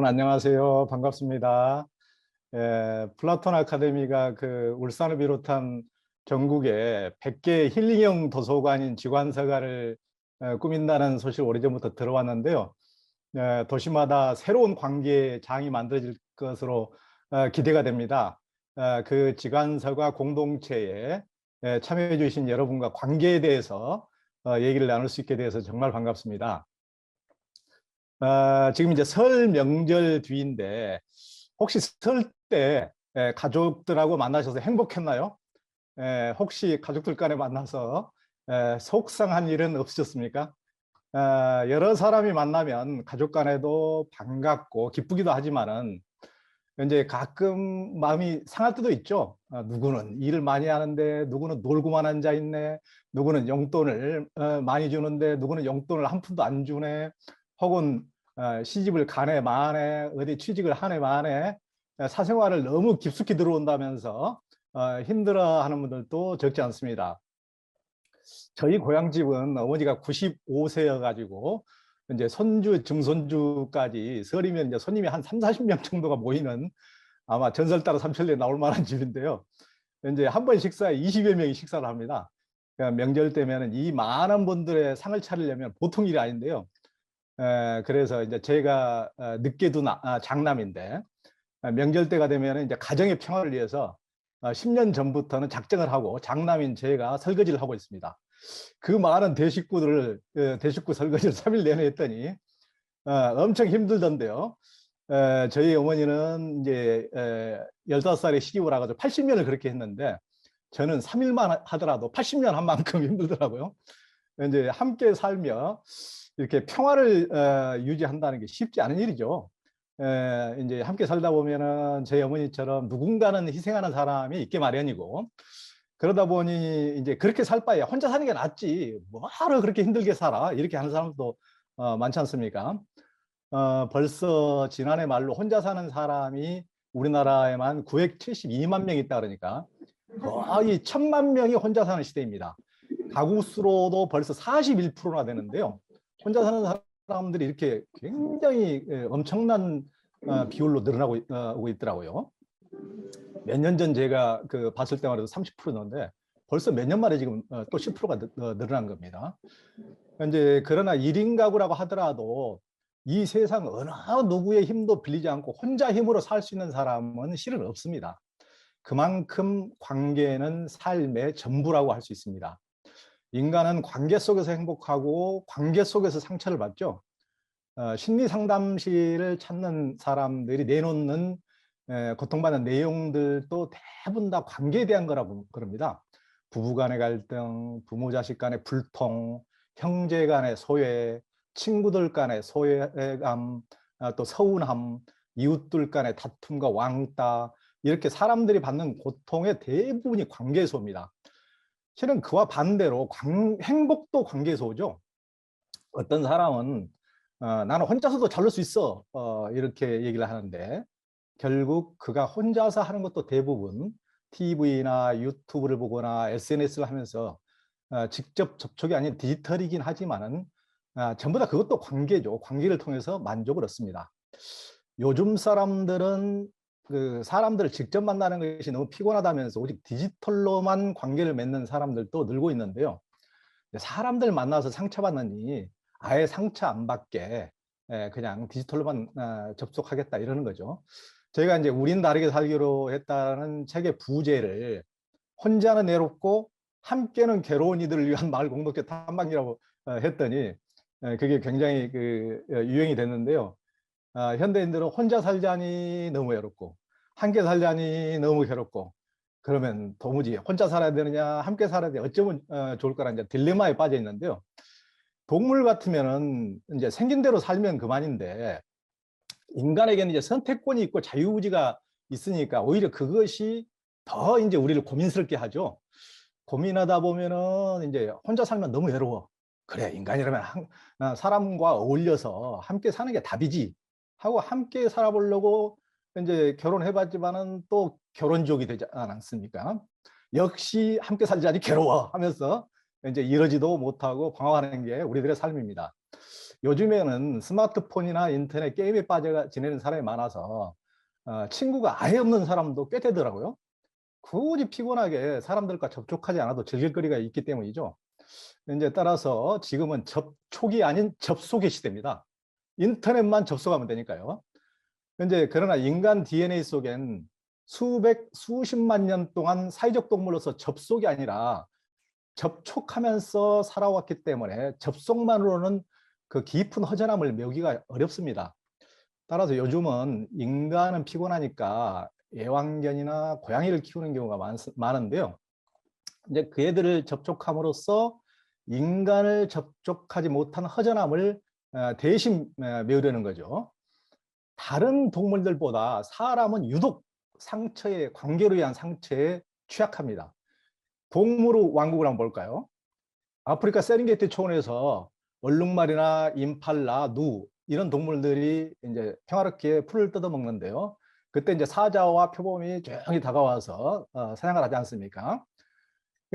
여러분 안녕하세요. 반갑습니다. 플라톤 아카데미가 울산을 비롯한 전국에 100개 힐링형 도서관인 지관사가를 꾸민다는 소식을 오래전부터 들어왔는데요. 도시마다 새로운 관계의 장이 만들어질 것으로 기대가 됩니다. 그 지관사가 공동체에 참여해 주신 여러분과 관계에 대해서 얘기를 나눌 수 있게 돼서 정말 반갑습니다. 지금 이제 설 명절 뒤인데 혹시 설 때 가족들하고 만나셔서 행복했나요? 혹시 가족들 간에 만나서 속상한 일은 없으셨습니까? 여러 사람이 만나면 가족 간에도 반갑고 기쁘기도 하지만은 이제 가끔 마음이 상할 때도 있죠. 누구는 일을 많이 하는데 누구는 놀고만 앉아 있네. 누구는 용돈을 많이 주는데 누구는 용돈을 한 푼도 안 주네. 혹은 시집을 가네 마네 어디 취직을 하네 마네 사생활을 너무 깊숙이 들어온다면서 힘들어하는 분들도 적지 않습니다. 저희 고향집은 어머니가 95세여 가지고 이제 손주 증손주까지 설이면 이제 손님이 한 3, 40명 정도가 모이는 아마 전설 따라 삼천리에 나올 만한 집인데요. 이제 한 번 식사에 20여 명이 식사를 합니다. 그러니까 명절 때면은 이 많은 분들의 상을 차리려면 보통 일이 아닌데요. 그래서 이제 제가 늦게 둔 장남인데 명절 때가 되면 이제 가정의 평화를 위해서 10년 전부터는 작정을 하고 장남인 제가 설거지를 하고 있습니다. 그 많은 대식구들을 대식구 설거지를 3일 내내 했더니 엄청 힘들던데요. 저희 어머니는 이제 15살에 시집을 와가지고 80년을 그렇게 했는데 저는 3일만 하더라도 80년 한 만큼 힘들더라고요. 이제 함께 살며 이렇게 평화를 유지한다는 게 쉽지 않은 일이죠. 이제 함께 살다 보면은 저희 어머니처럼 누군가는 희생하는 사람이 있게 마련이고 그러다 보니 이제 그렇게 살 바에 혼자 사는 게 낫지 뭐하러 그렇게 힘들게 살아 이렇게 하는 사람도 많지 않습니까? 벌써 지난해 말로 혼자 사는 사람이 우리나라에만 972만 명 있다 그러니까 거의 1000만 명이 혼자 사는 시대입니다. 가구 수로도 벌써 41%나 되는데요. 혼자 사는 사람들이 이렇게 굉장히 엄청난 비율로 늘어나고 있더라고요. 몇 년 전 제가 봤을 때만 해도 30%였는데 벌써 몇 년 만에 지금 또 10%가 늘어난 겁니다. 이제 그러나 1인 가구라고 하더라도 이 세상 어느 누구의 힘도 빌리지 않고 혼자 힘으로 살 수 있는 사람은 실은 없습니다. 그만큼 관계는 삶의 전부라고 할 수 있습니다. 인간은 관계 속에서 행복하고 관계 속에서 상처를 받죠. 심리 상담실을 찾는 사람들이 내놓는 고통받는 내용들도 대부분 다 관계에 대한 거라고 그럽니다. 부부 간의 갈등, 부모 자식 간의 불통, 형제 간의 소외, 친구들 간의 소외감, 또 서운함, 이웃들 간의 다툼과 왕따 이렇게 사람들이 받는 고통의 대부분이 관계에서 옵니다. 실은 그와 반대로 행복도 관계에서 오죠. 어떤 사람은 나는 혼자서도 잘 놀 수 있어 이렇게 얘기를 하는데 결국 그가 혼자서 하는 것도 대부분 TV나 유튜브를 보거나 SNS를 하면서 직접 접촉이 아닌 디지털이긴 하지만은 전부 다 그것도 관계죠. 관계를 통해서 만족을 얻습니다. 요즘 사람들은 사람들을 직접 만나는 것이 너무 피곤하다면서 오직 디지털로만 관계를 맺는 사람들도 늘고 있는데요. 사람들 만나서 상처받느니 아예 상처 안 받게 그냥 디지털로만 접속하겠다 이러는 거죠. 저희가 이제 우린 다르게 살기로 했다는 책의 부제를 혼자는 외롭고 함께는 괴로운 이들을 위한 마을 공동체 탐방이라고 했더니 그게 굉장히 유행이 됐는데요. 현대인들은 혼자 살자니 너무 외롭고 함께 살자니 너무 괴롭고 그러면 도무지 혼자 살아야 되느냐 함께 살아야 되느냐 어쩌면 좋을 거라 이제 딜레마에 빠져 있는데요. 동물 같으면은 이제 생긴 대로 살면 그만인데 인간에게는 이제 선택권이 있고 자유의지가 있으니까 오히려 그것이 더 이제 우리를 고민스럽게 하죠. 고민하다 보면은 이제 혼자 살면 너무 외로워. 그래, 인간이라면 사람과 어울려서 함께 사는 게 답이지 하고 함께 살아보려고 이제 결혼해봤지만은 또 결혼족이 되지 않습니까? 역시 함께 살자니 괴로워 하면서 이제 이러지도 못하고 방황하는 게 우리들의 삶입니다. 요즘에는 스마트폰이나 인터넷 게임에 빠져 지내는 사람이 많아서 친구가 아예 없는 사람도 꽤 되더라고요. 굳이 피곤하게 사람들과 접촉하지 않아도 즐길 거리가 있기 때문이죠. 이제 따라서 지금은 접촉이 아닌 접속의 시대입니다. 인터넷만 접속하면 되니까요. 이제 그러나 인간 DNA 속엔 수백, 수십만 년 동안 사회적 동물로서 접속이 아니라 접촉하면서 살아왔기 때문에 접속만으로는 그 깊은 허전함을 메우기가 어렵습니다. 따라서 요즘은 인간은 피곤하니까 애완견이나 고양이를 키우는 경우가 많은데요. 이제 그 애들을 접촉함으로써 인간을 접촉하지 못한 허전함을 대신 메우려는 거죠. 다른 동물들보다 사람은 유독 상처에, 관계로 위한 상처에 취약합니다. 동물 왕국을 한번 볼까요? 아프리카 세렝게티 초원에서 얼룩말이나 임팔라, 누 이런 동물들이 이제 평화롭게 풀을 뜯어먹는데요. 그때 이제 사자와 표범이 조용히 다가와서 사냥을 하지 않습니까?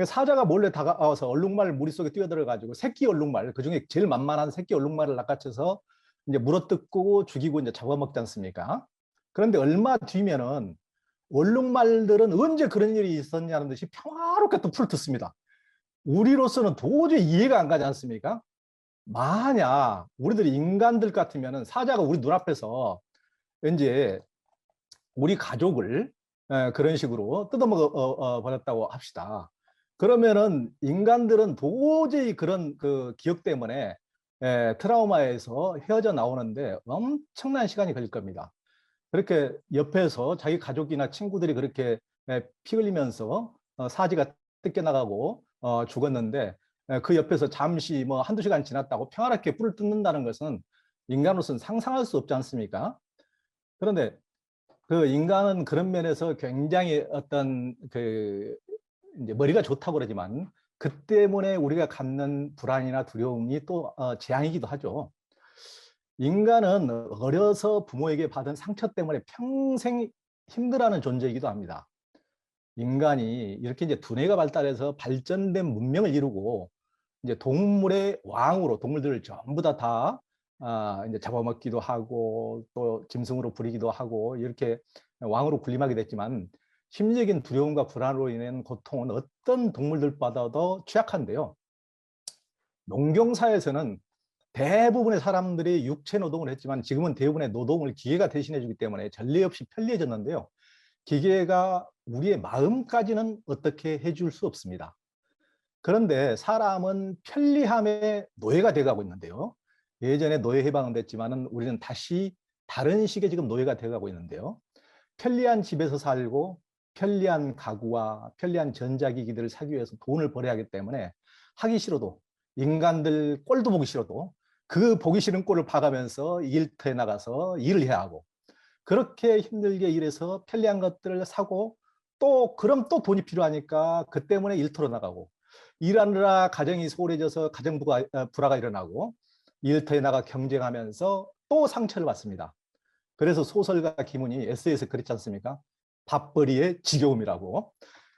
사자가 몰래 다가와서 얼룩말 무리 속에 뛰어들어가지고 새끼 얼룩말, 그중에 제일 만만한 새끼 얼룩말을 낚아채서 이제 물어뜯고 죽이고 이제 잡아먹지 않습니까? 그런데 얼마 뒤면은 얼룩말들은 언제 그런 일이 있었냐는 듯이 평화롭게 또 풀을 뜯습니다. 우리로서는 도저히 이해가 안 가지 않습니까? 만약 우리들이 인간들 같으면은 사자가 우리 눈앞에서 왠지 우리 가족을 그런 식으로 뜯어먹어 버렸다고 합시다. 그러면은 인간들은 도저히 그런 그 기억 때문에 트라우마에서 헤어져 나오는데 엄청난 시간이 걸릴 겁니다. 그렇게 옆에서 자기 가족이나 친구들이 그렇게 피 흘리면서 사지가 뜯겨나가고 죽었는데 그 옆에서 잠시 뭐 한두 시간 지났다고 평화롭게 뿔을 뜯는다는 것은 인간으로서는 상상할 수 없지 않습니까? 그런데 그 인간은 그런 면에서 굉장히 어떤 그 이제 머리가 좋다고 그러지만 그 때문에 우리가 갖는 불안이나 두려움이 또 재앙이기도 하죠. 인간은 어려서 부모에게 받은 상처 때문에 평생 힘들어하는 존재이기도 합니다. 인간이 이렇게 이제 두뇌가 발달해서 발전된 문명을 이루고 이제 동물의 왕으로 동물들을 전부 다 이제 잡아먹기도 하고 또 짐승으로 부리기도 하고 이렇게 왕으로 군림하게 됐지만 심리적인 두려움과 불안으로 인한 고통은 어떤 동물들보다도 취약한데요. 농경사에서는 대부분의 사람들이 육체 노동을 했지만 지금은 대부분의 노동을 기계가 대신해 주기 때문에 전례 없이 편리해졌는데요. 기계가 우리의 마음까지는 어떻게 해줄 수 없습니다. 그런데 사람은 편리함의 노예가 돼가고 있는데요. 예전에 노예 해방은 됐지만은 우리는 다시 다른 식의 지금 노예가 돼가고 있는데요. 편리한 집에서 살고 편리한 가구와 편리한 전자기기들을 사기 위해서 돈을 벌어야 하기 때문에 하기 싫어도 인간들 꼴도 보기 싫어도 그 보기 싫은 꼴을 봐가면서 일터에 나가서 일을 해야 하고 그렇게 힘들게 일해서 편리한 것들을 사고 또 그럼 또 돈이 필요하니까 그 때문에 일터로 나가고 일하느라 가정이 소홀해져서 가정 불화가 일어나고 일터에 나가 경쟁하면서 또 상처를 받습니다. 그래서 소설가 김훈이 에세이에서 그랬지 않습니까? 밥벌이의 지겨움이라고.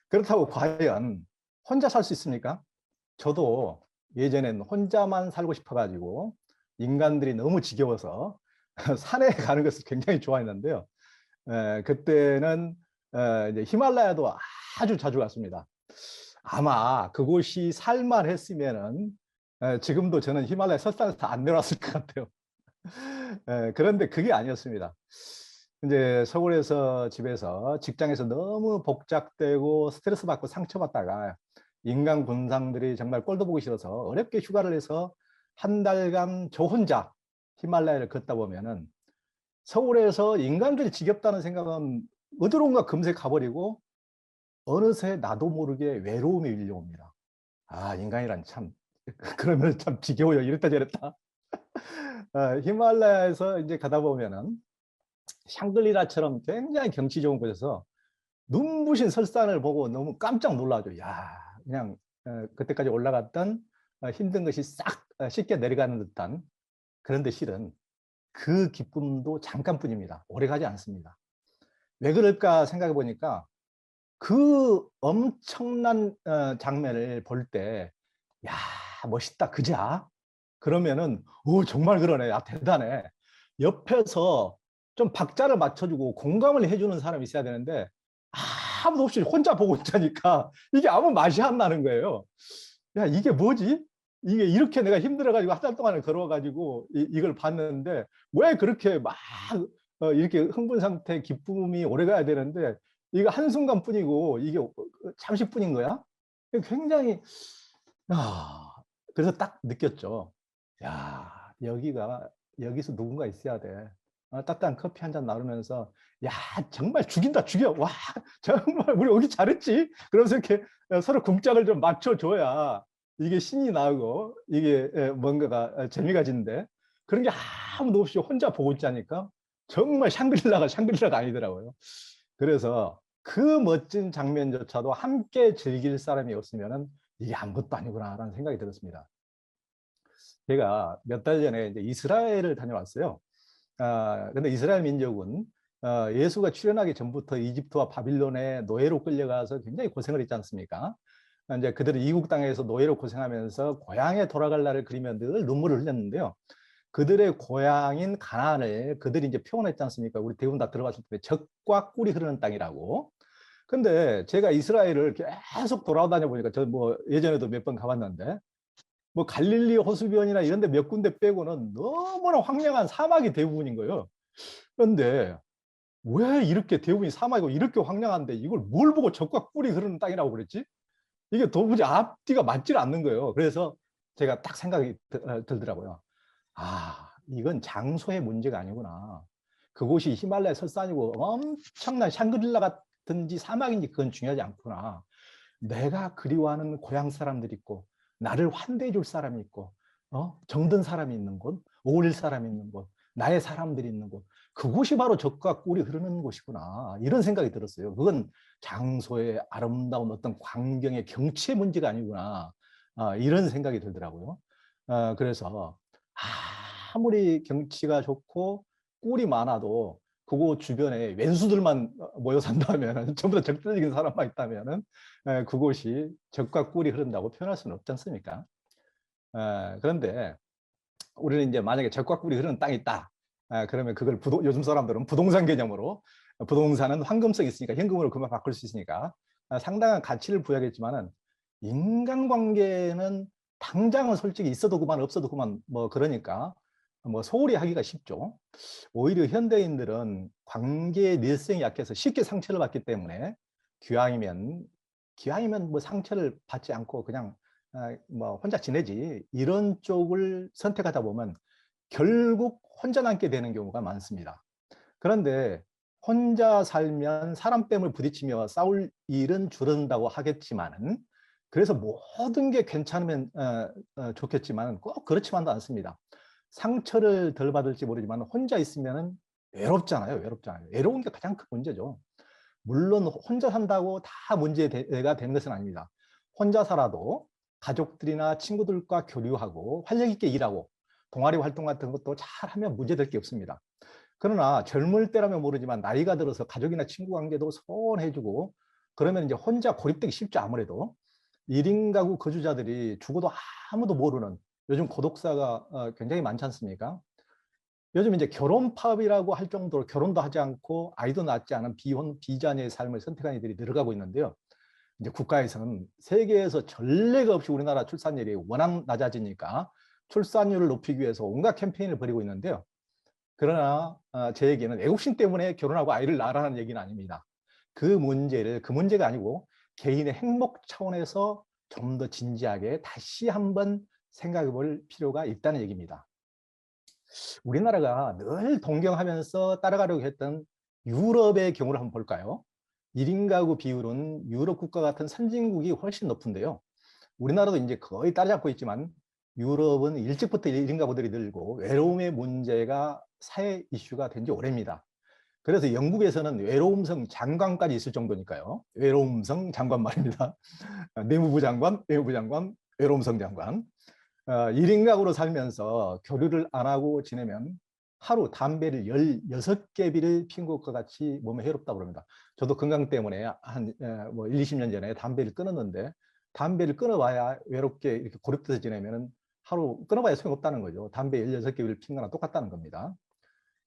그렇다고 과연 혼자 살 수 있습니까? 저도 예전엔 혼자만 살고 싶어가지고 인간들이 너무 지겨워서 산에 가는 것을 굉장히 좋아했는데요. 그때는 이제 히말라야도 아주 자주 갔습니다. 아마 그곳이 살만했으면은 지금도 저는 히말라야 설산에서 안 내려왔을 것 같아요. 그런데 그게 아니었습니다. 이제 서울에서 집에서 직장에서 너무 복잡되고 스트레스 받고 상처받다가 인간 군상들이 정말 꼴도 보기 싫어서 어렵게 휴가를 해서 한 달간 저 혼자 히말라야를 걷다 보면은 서울에서 인간들이 지겹다는 생각은 어디론가 금세 가버리고 어느새 나도 모르게 외로움이 밀려옵니다. 아, 인간이란 참, 그러면 참 지겨워요. 이랬다 저랬다. 히말라야에서 이제 가다 보면은 샹글리라처럼 굉장히 경치 좋은 곳에서 눈부신 설산을 보고 너무 깜짝 놀라죠. 야, 그냥 그때까지 올라갔던 힘든 것이 싹 쉽게 내려가는 듯한. 그런데 실은 그 기쁨도 잠깐뿐입니다. 오래가지 않습니다. 왜 그럴까 생각해 보니까 그 엄청난 장면을 볼 때, 야, 멋있다, 그자? 그러면은 정말 그러네. 아, 대단해. 옆에서 좀 박자를 맞춰주고 공감을 해주는 사람이 있어야 되는데 아무도 없이 혼자 보고 있자니까 이게 아무 맛이 안 나는 거예요. 야, 이게 뭐지? 이게 이렇게 내가 힘들어가지고 한 달 동안을 걸어가지고 이걸 봤는데 왜 그렇게 막 이렇게 흥분 상태 기쁨이 오래 가야 되는데 이거 한순간뿐이고 이게 잠시뿐인 거야? 굉장히 그래서 딱 느꼈죠. 야, 여기서 누군가 있어야 돼. 따뜻한 커피 한 잔 나누면서 야, 정말 죽인다, 죽여. 와, 정말 우리 오기 잘했지. 그러면서 이렇게 서로 궁짝을 좀 맞춰줘야 이게 신이 나고 이게 뭔가가 재미가 진데 그런 게 아무도 없이 혼자 보고 있자니까 정말 샹그릴라가 아니더라고요. 그래서 그 멋진 장면조차도 함께 즐길 사람이 없으면은 이게 아무것도 아니구나라는 생각이 들었습니다. 제가 몇 달 전에 이제 이스라엘을 다녀왔어요. 근데 이스라엘 민족은 예수가 출현하기 전부터 이집트와 바빌론의 노예로 끌려가서 굉장히 고생을 했지 않습니까? 이제 그들은 이국 땅에서 노예로 고생하면서 고향에 돌아갈 날을 그리며 늘 눈물을 흘렸는데요. 그들의 고향인 가나안을 그들이 이제 표현했지 않습니까? 우리 대부분 다 들어봤을 때 적과 꿀이 흐르는 땅이라고. 근데 제가 이스라엘을 계속 돌아다녀 보니까 저 뭐 예전에도 몇 번 가봤는데 뭐 갈릴리 호수변이나 이런 데 몇 군데 빼고는 너무나 황량한 사막이 대부분인 거예요. 그런데 왜 이렇게 대부분이 사막이고 이렇게 황량한데 이걸 뭘 보고 적과 꿀이 흐르는 땅이라고 그랬지? 이게 도무지 앞뒤가 맞질 않는 거예요. 그래서 제가 딱 생각이 들더라고요. 아, 이건 장소의 문제가 아니구나. 그곳이 히말라야 설산이고 엄청난 샹그릴라 같은지 사막인지 그건 중요하지 않구나. 내가 그리워하는 고향 사람들이 있고 나를 환대해 줄 사람이 있고 정든 사람이 있는 곳, 어울릴 사람이 있는 곳, 나의 사람들이 있는 곳, 그곳이 바로 적과 꿀이 흐르는 곳이구나 이런 생각이 들었어요. 그건 장소의 아름다운 어떤 광경의 경치의 문제가 아니구나 이런 생각이 들더라고요. 그래서 아무리 경치가 좋고 꿀이 많아도 그곳 주변에 왼수들만 모여 산다면 전부 다 적대적인 사람만 있다면 그곳이 적과 꿀이 흐른다고 표현할 수는 없지 않습니까? 그런데 우리는 이제 만약에 적과 꿀이 흐르는 땅이 있다. 그러면 그걸 요즘 사람들은 부동산 개념으로 부동산은 황금성이 있으니까 현금으로 그만 바꿀 수 있으니까 상당한 가치를 부여하겠지만은 인간관계는 당장은 솔직히 있어도 그만 없어도 그만 뭐 그러니까 뭐 소홀히 하기가 쉽죠. 오히려 현대인들은 관계의 내성이 약해서 쉽게 상처를 받기 때문에 기왕이면 뭐 상처를 받지 않고 그냥 뭐 혼자 지내지 이런 쪽을 선택하다 보면 결국 혼자 남게 되는 경우가 많습니다. 그런데 혼자 살면 사람 뺨을 부딪히며 싸울 일은 줄어든다고 하겠지만은 그래서 모든 게 괜찮으면 좋겠지만 꼭 그렇지만도 않습니다. 상처를 덜 받을지 모르지만 혼자 있으면 외롭잖아요. 외로운 게 가장 큰 문제죠. 물론 혼자 산다고 다 문제가 되는 것은 아닙니다. 혼자 살아도 가족들이나 친구들과 교류하고 활력 있게 일하고 동아리 활동 같은 것도 잘 하면 문제될 게 없습니다. 그러나 젊을 때라면 모르지만 나이가 들어서 가족이나 친구 관계도 소원해주고 그러면 이제 혼자 고립되기 쉽죠. 아무래도 1인 가구 거주자들이 죽어도 아무도 모르는 요즘 고독사가 굉장히 많지 않습니까? 요즘 이제 결혼 파업이라고 할 정도로 결혼도 하지 않고 아이도 낳지 않은 비혼 비자녀의 삶을 선택한 이들이 늘어가고 있는데요. 이제 국가에서는 세계에서 전례가 없이 우리나라 출산율이 워낙 낮아지니까 출산율을 높이기 위해서 온갖 캠페인을 벌이고 있는데요. 그러나 제 얘기는 애국심 때문에 결혼하고 아이를 낳으라는 얘기는 아닙니다. 그 문제가 아니고 개인의 행복 차원에서 좀 더 진지하게 다시 한번 생각해 볼 필요가 있다는 얘기입니다. 우리나라가 늘 동경하면서 따라가려고 했던 유럽의 경우를 한번 볼까요? 1인 가구 비율은 유럽 국가 같은 선진국이 훨씬 높은데요. 우리나라도 이제 거의 따라잡고 있지만 유럽은 일찍부터 1인 가구들이 늘고 외로움의 문제가 사회 이슈가 된 지 오래입니다. 그래서 영국에서는 외로움성 장관까지 있을 정도니까요. 외로움성 장관 말입니다. 내무부 장관, 외무부 장관, 외로움성 장관. 1인 가구로 살면서 교류를 안 하고 지내면 하루 담배를 16개비를 핀 것과 같이 몸에 해롭다고 그럽니다. 저도 건강 때문에 한 뭐 1, 20년 전에 담배를 끊었는데 담배를 끊어봐야 외롭게 이렇게 고립돼서 지내면 하루 끊어봐야 소용없다는 거죠. 담배 16개를 피는 거나 똑같다는 겁니다.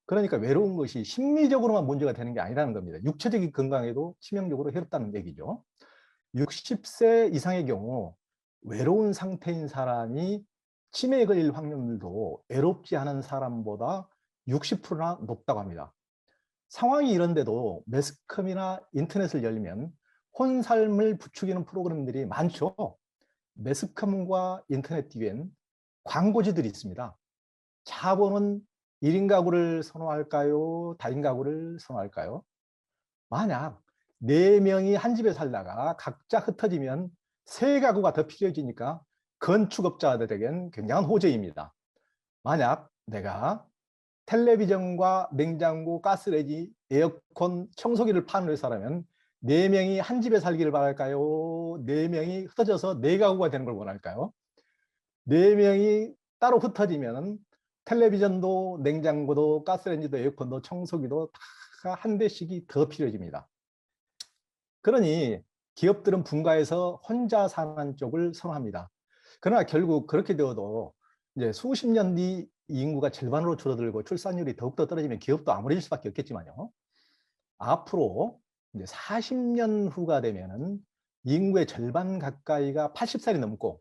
그러니까 외로운 것이 심리적으로만 문제가 되는 게 아니라는 겁니다. 육체적인 건강에도 치명적으로 해롭다는 얘기죠. 60세 이상의 경우 외로운 상태인 사람이 치매에 걸릴 확률도 외롭지 않은 사람보다 60%나 높다고 합니다. 상황이 이런데도 매스컴이나 인터넷을 열면 혼삶을 부추기는 프로그램들이 많죠. 매스컴과 인터넷 뒤엔 광고지들이 있습니다. 자본은 1인 가구를 선호할까요? 다인 가구를 선호할까요? 만약 4명이 한 집에 살다가 각자 흩어지면 세 가구가 더 필요해지니까 건축업자들에겐 굉장한 호재입니다. 만약 내가 텔레비전과 냉장고, 가스레인지, 에어컨, 청소기를 파는 회사라면 4명이 한 집에 살기를 바랄까요? 4명이 흩어져서 4가구가 되는 걸 원할까요? 4명이 따로 흩어지면 텔레비전도 냉장고도 가스레인지도 에어컨도 청소기도 다 한 대씩이 더 필요해집니다. 그러니 기업들은 분가해서 혼자 사는 쪽을 선호합니다. 그러나 결국 그렇게 되어도 이제 수십 년 뒤 인구가 절반으로 줄어들고 출산율이 더욱더 떨어지면 기업도 암울해질 수밖에 없겠지만요. 앞으로 이제 40년 후가 되면은 인구의 절반 가까이가 80살이 넘고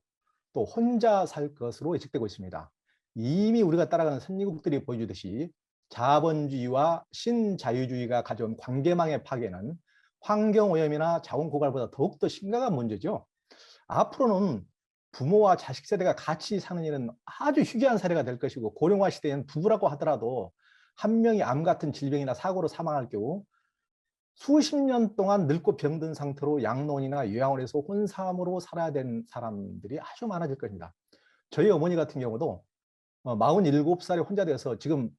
또 혼자 살 것으로 예측되고 있습니다. 이미 우리가 따라가는 선진국들이 보여주듯이 자본주의와 신자유주의가 가져온 관계망의 파괴는 환경오염이나 자원 고갈보다 더욱더 심각한 문제죠. 앞으로는 부모와 자식 세대가 같이 사는 일은 아주 희귀한 사례가 될 것이고, 고령화 시대엔 부부라고 하더라도 한 명이 암 같은 질병이나 사고로 사망할 경우 수십 년 동안 늙고 병든 상태로 양론이나 요양원에서 혼삼으로 살아야 되는 사람들이 아주 많아질 겁니다. 저희 어머니 같은 경우도 47살에 혼자 되어서 지금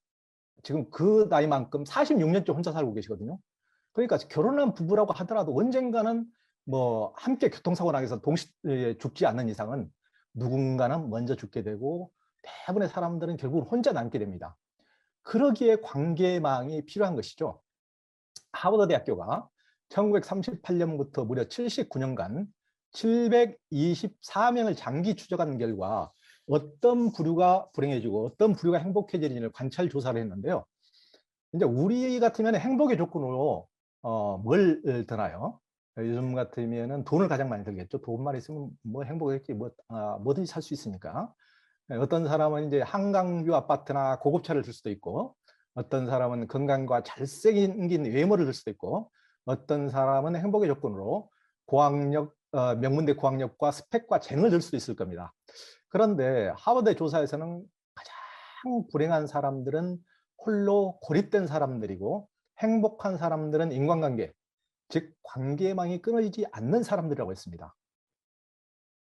그 나이만큼 46년째 혼자 살고 계시거든요. 그러니까 결혼한 부부라고 하더라도 언젠가는 뭐 함께 교통사고 나서 동시에 죽지 않는 이상은 누군가는 먼저 죽게 되고 대부분의 사람들은 결국은 혼자 남게 됩니다. 그러기에 관계망이 필요한 것이죠. 하버드 대학교가 1938년부터 무려 79년간 724명을 장기 추적한 결과 어떤 부류가 불행해지고 어떤 부류가 행복해지는지를 관찰 조사를 했는데요. 이제 우리 같으면 행복의 조건으로 뭘 드나요? 요즘 같으면은 돈을 가장 많이 들겠죠. 돈만 있으면 뭐 행복했지, 뭐든지 살 수 있으니까. 어떤 사람은 이제 한강뷰 아파트나 고급차를 줄 수도 있고, 어떤 사람은 건강과 잘생긴 외모를 줄 수도 있고, 어떤 사람은 행복의 조건으로 고학력, 명문대 고학력과 스펙과 재능을 줄 수도 있을 겁니다. 그런데 하버드 조사에서는 가장 불행한 사람들은 홀로 고립된 사람들이고, 행복한 사람들은 인간관계, 즉 관계망이 끊어지지 않는 사람들이라고 했습니다.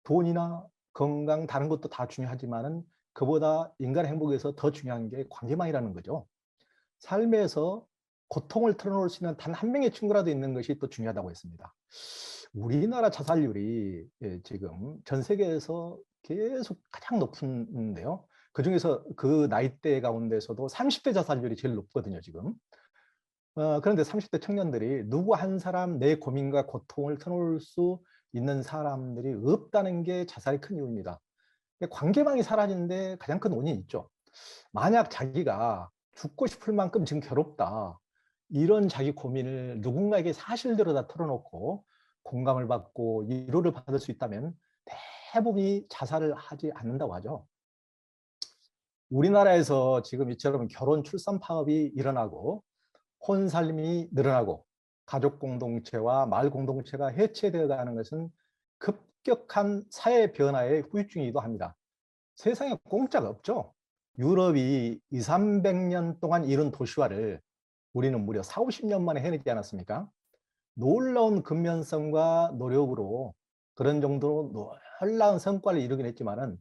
돈이나 건강, 다른 것도 다 중요하지만은 그보다 인간의 행복에서 더 중요한 게 관계망이라는 거죠. 삶에서 고통을 털어놓을 수 있는 단 한 명의 친구라도 있는 것이 또 중요하다고 했습니다. 우리나라 자살률이 지금 전 세계에서 계속 가장 높은데요. 그중에서 그 나이대 가운데서도 30대 자살률이 제일 높거든요, 지금. 그런데 30대 청년들이 누구 한 사람 내 고민과 고통을 터놓을 수 있는 사람들이 없다는 게 자살의 큰 이유입니다. 관계망이 사라지는데 가장 큰 원인이 있죠. 만약 자기가 죽고 싶을 만큼 지금 괴롭다, 이런 자기 고민을 누군가에게 사실대로 다 털어놓고 공감을 받고 위로를 받을 수 있다면 대부분이 자살을 하지 않는다고 하죠. 우리나라에서 지금 이처럼 결혼 출산 파업이 일어나고 혼살림이 늘어나고 가족 공동체와 마을 공동체가 해체되어 가는 것은 급격한 사회 변화의 후유증이기도 합니다. 세상에 공짜가 없죠. 유럽이 2, 300년 동안 이룬 도시화를 우리는 무려 4, 50년 만에 해내지 않았습니까? 놀라운 근면성과 노력으로 그런 정도로 놀라운 성과를 이루긴 했지만은,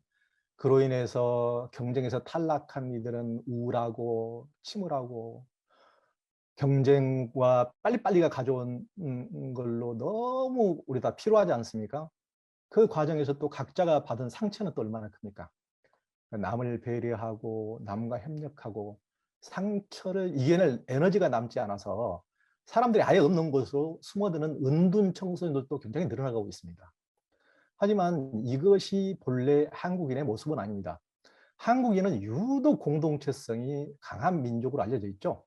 그로 인해서 경쟁에서 탈락한 이들은 우울하고 침울하고, 경쟁과 빨리빨리가 가져온 걸로 너무 우리 다 피로하지 않습니까? 그 과정에서 또 각자가 받은 상처는 또 얼마나 큽니까? 남을 배려하고 남과 협력하고 상처를 이겨낼 에너지가 남지 않아서 사람들이 아예 없는 곳으로 숨어드는 은둔 청소년들도 굉장히 늘어나고 있습니다. 하지만 이것이 본래 한국인의 모습은 아닙니다. 한국인은 유독 공동체성이 강한 민족으로 알려져 있죠.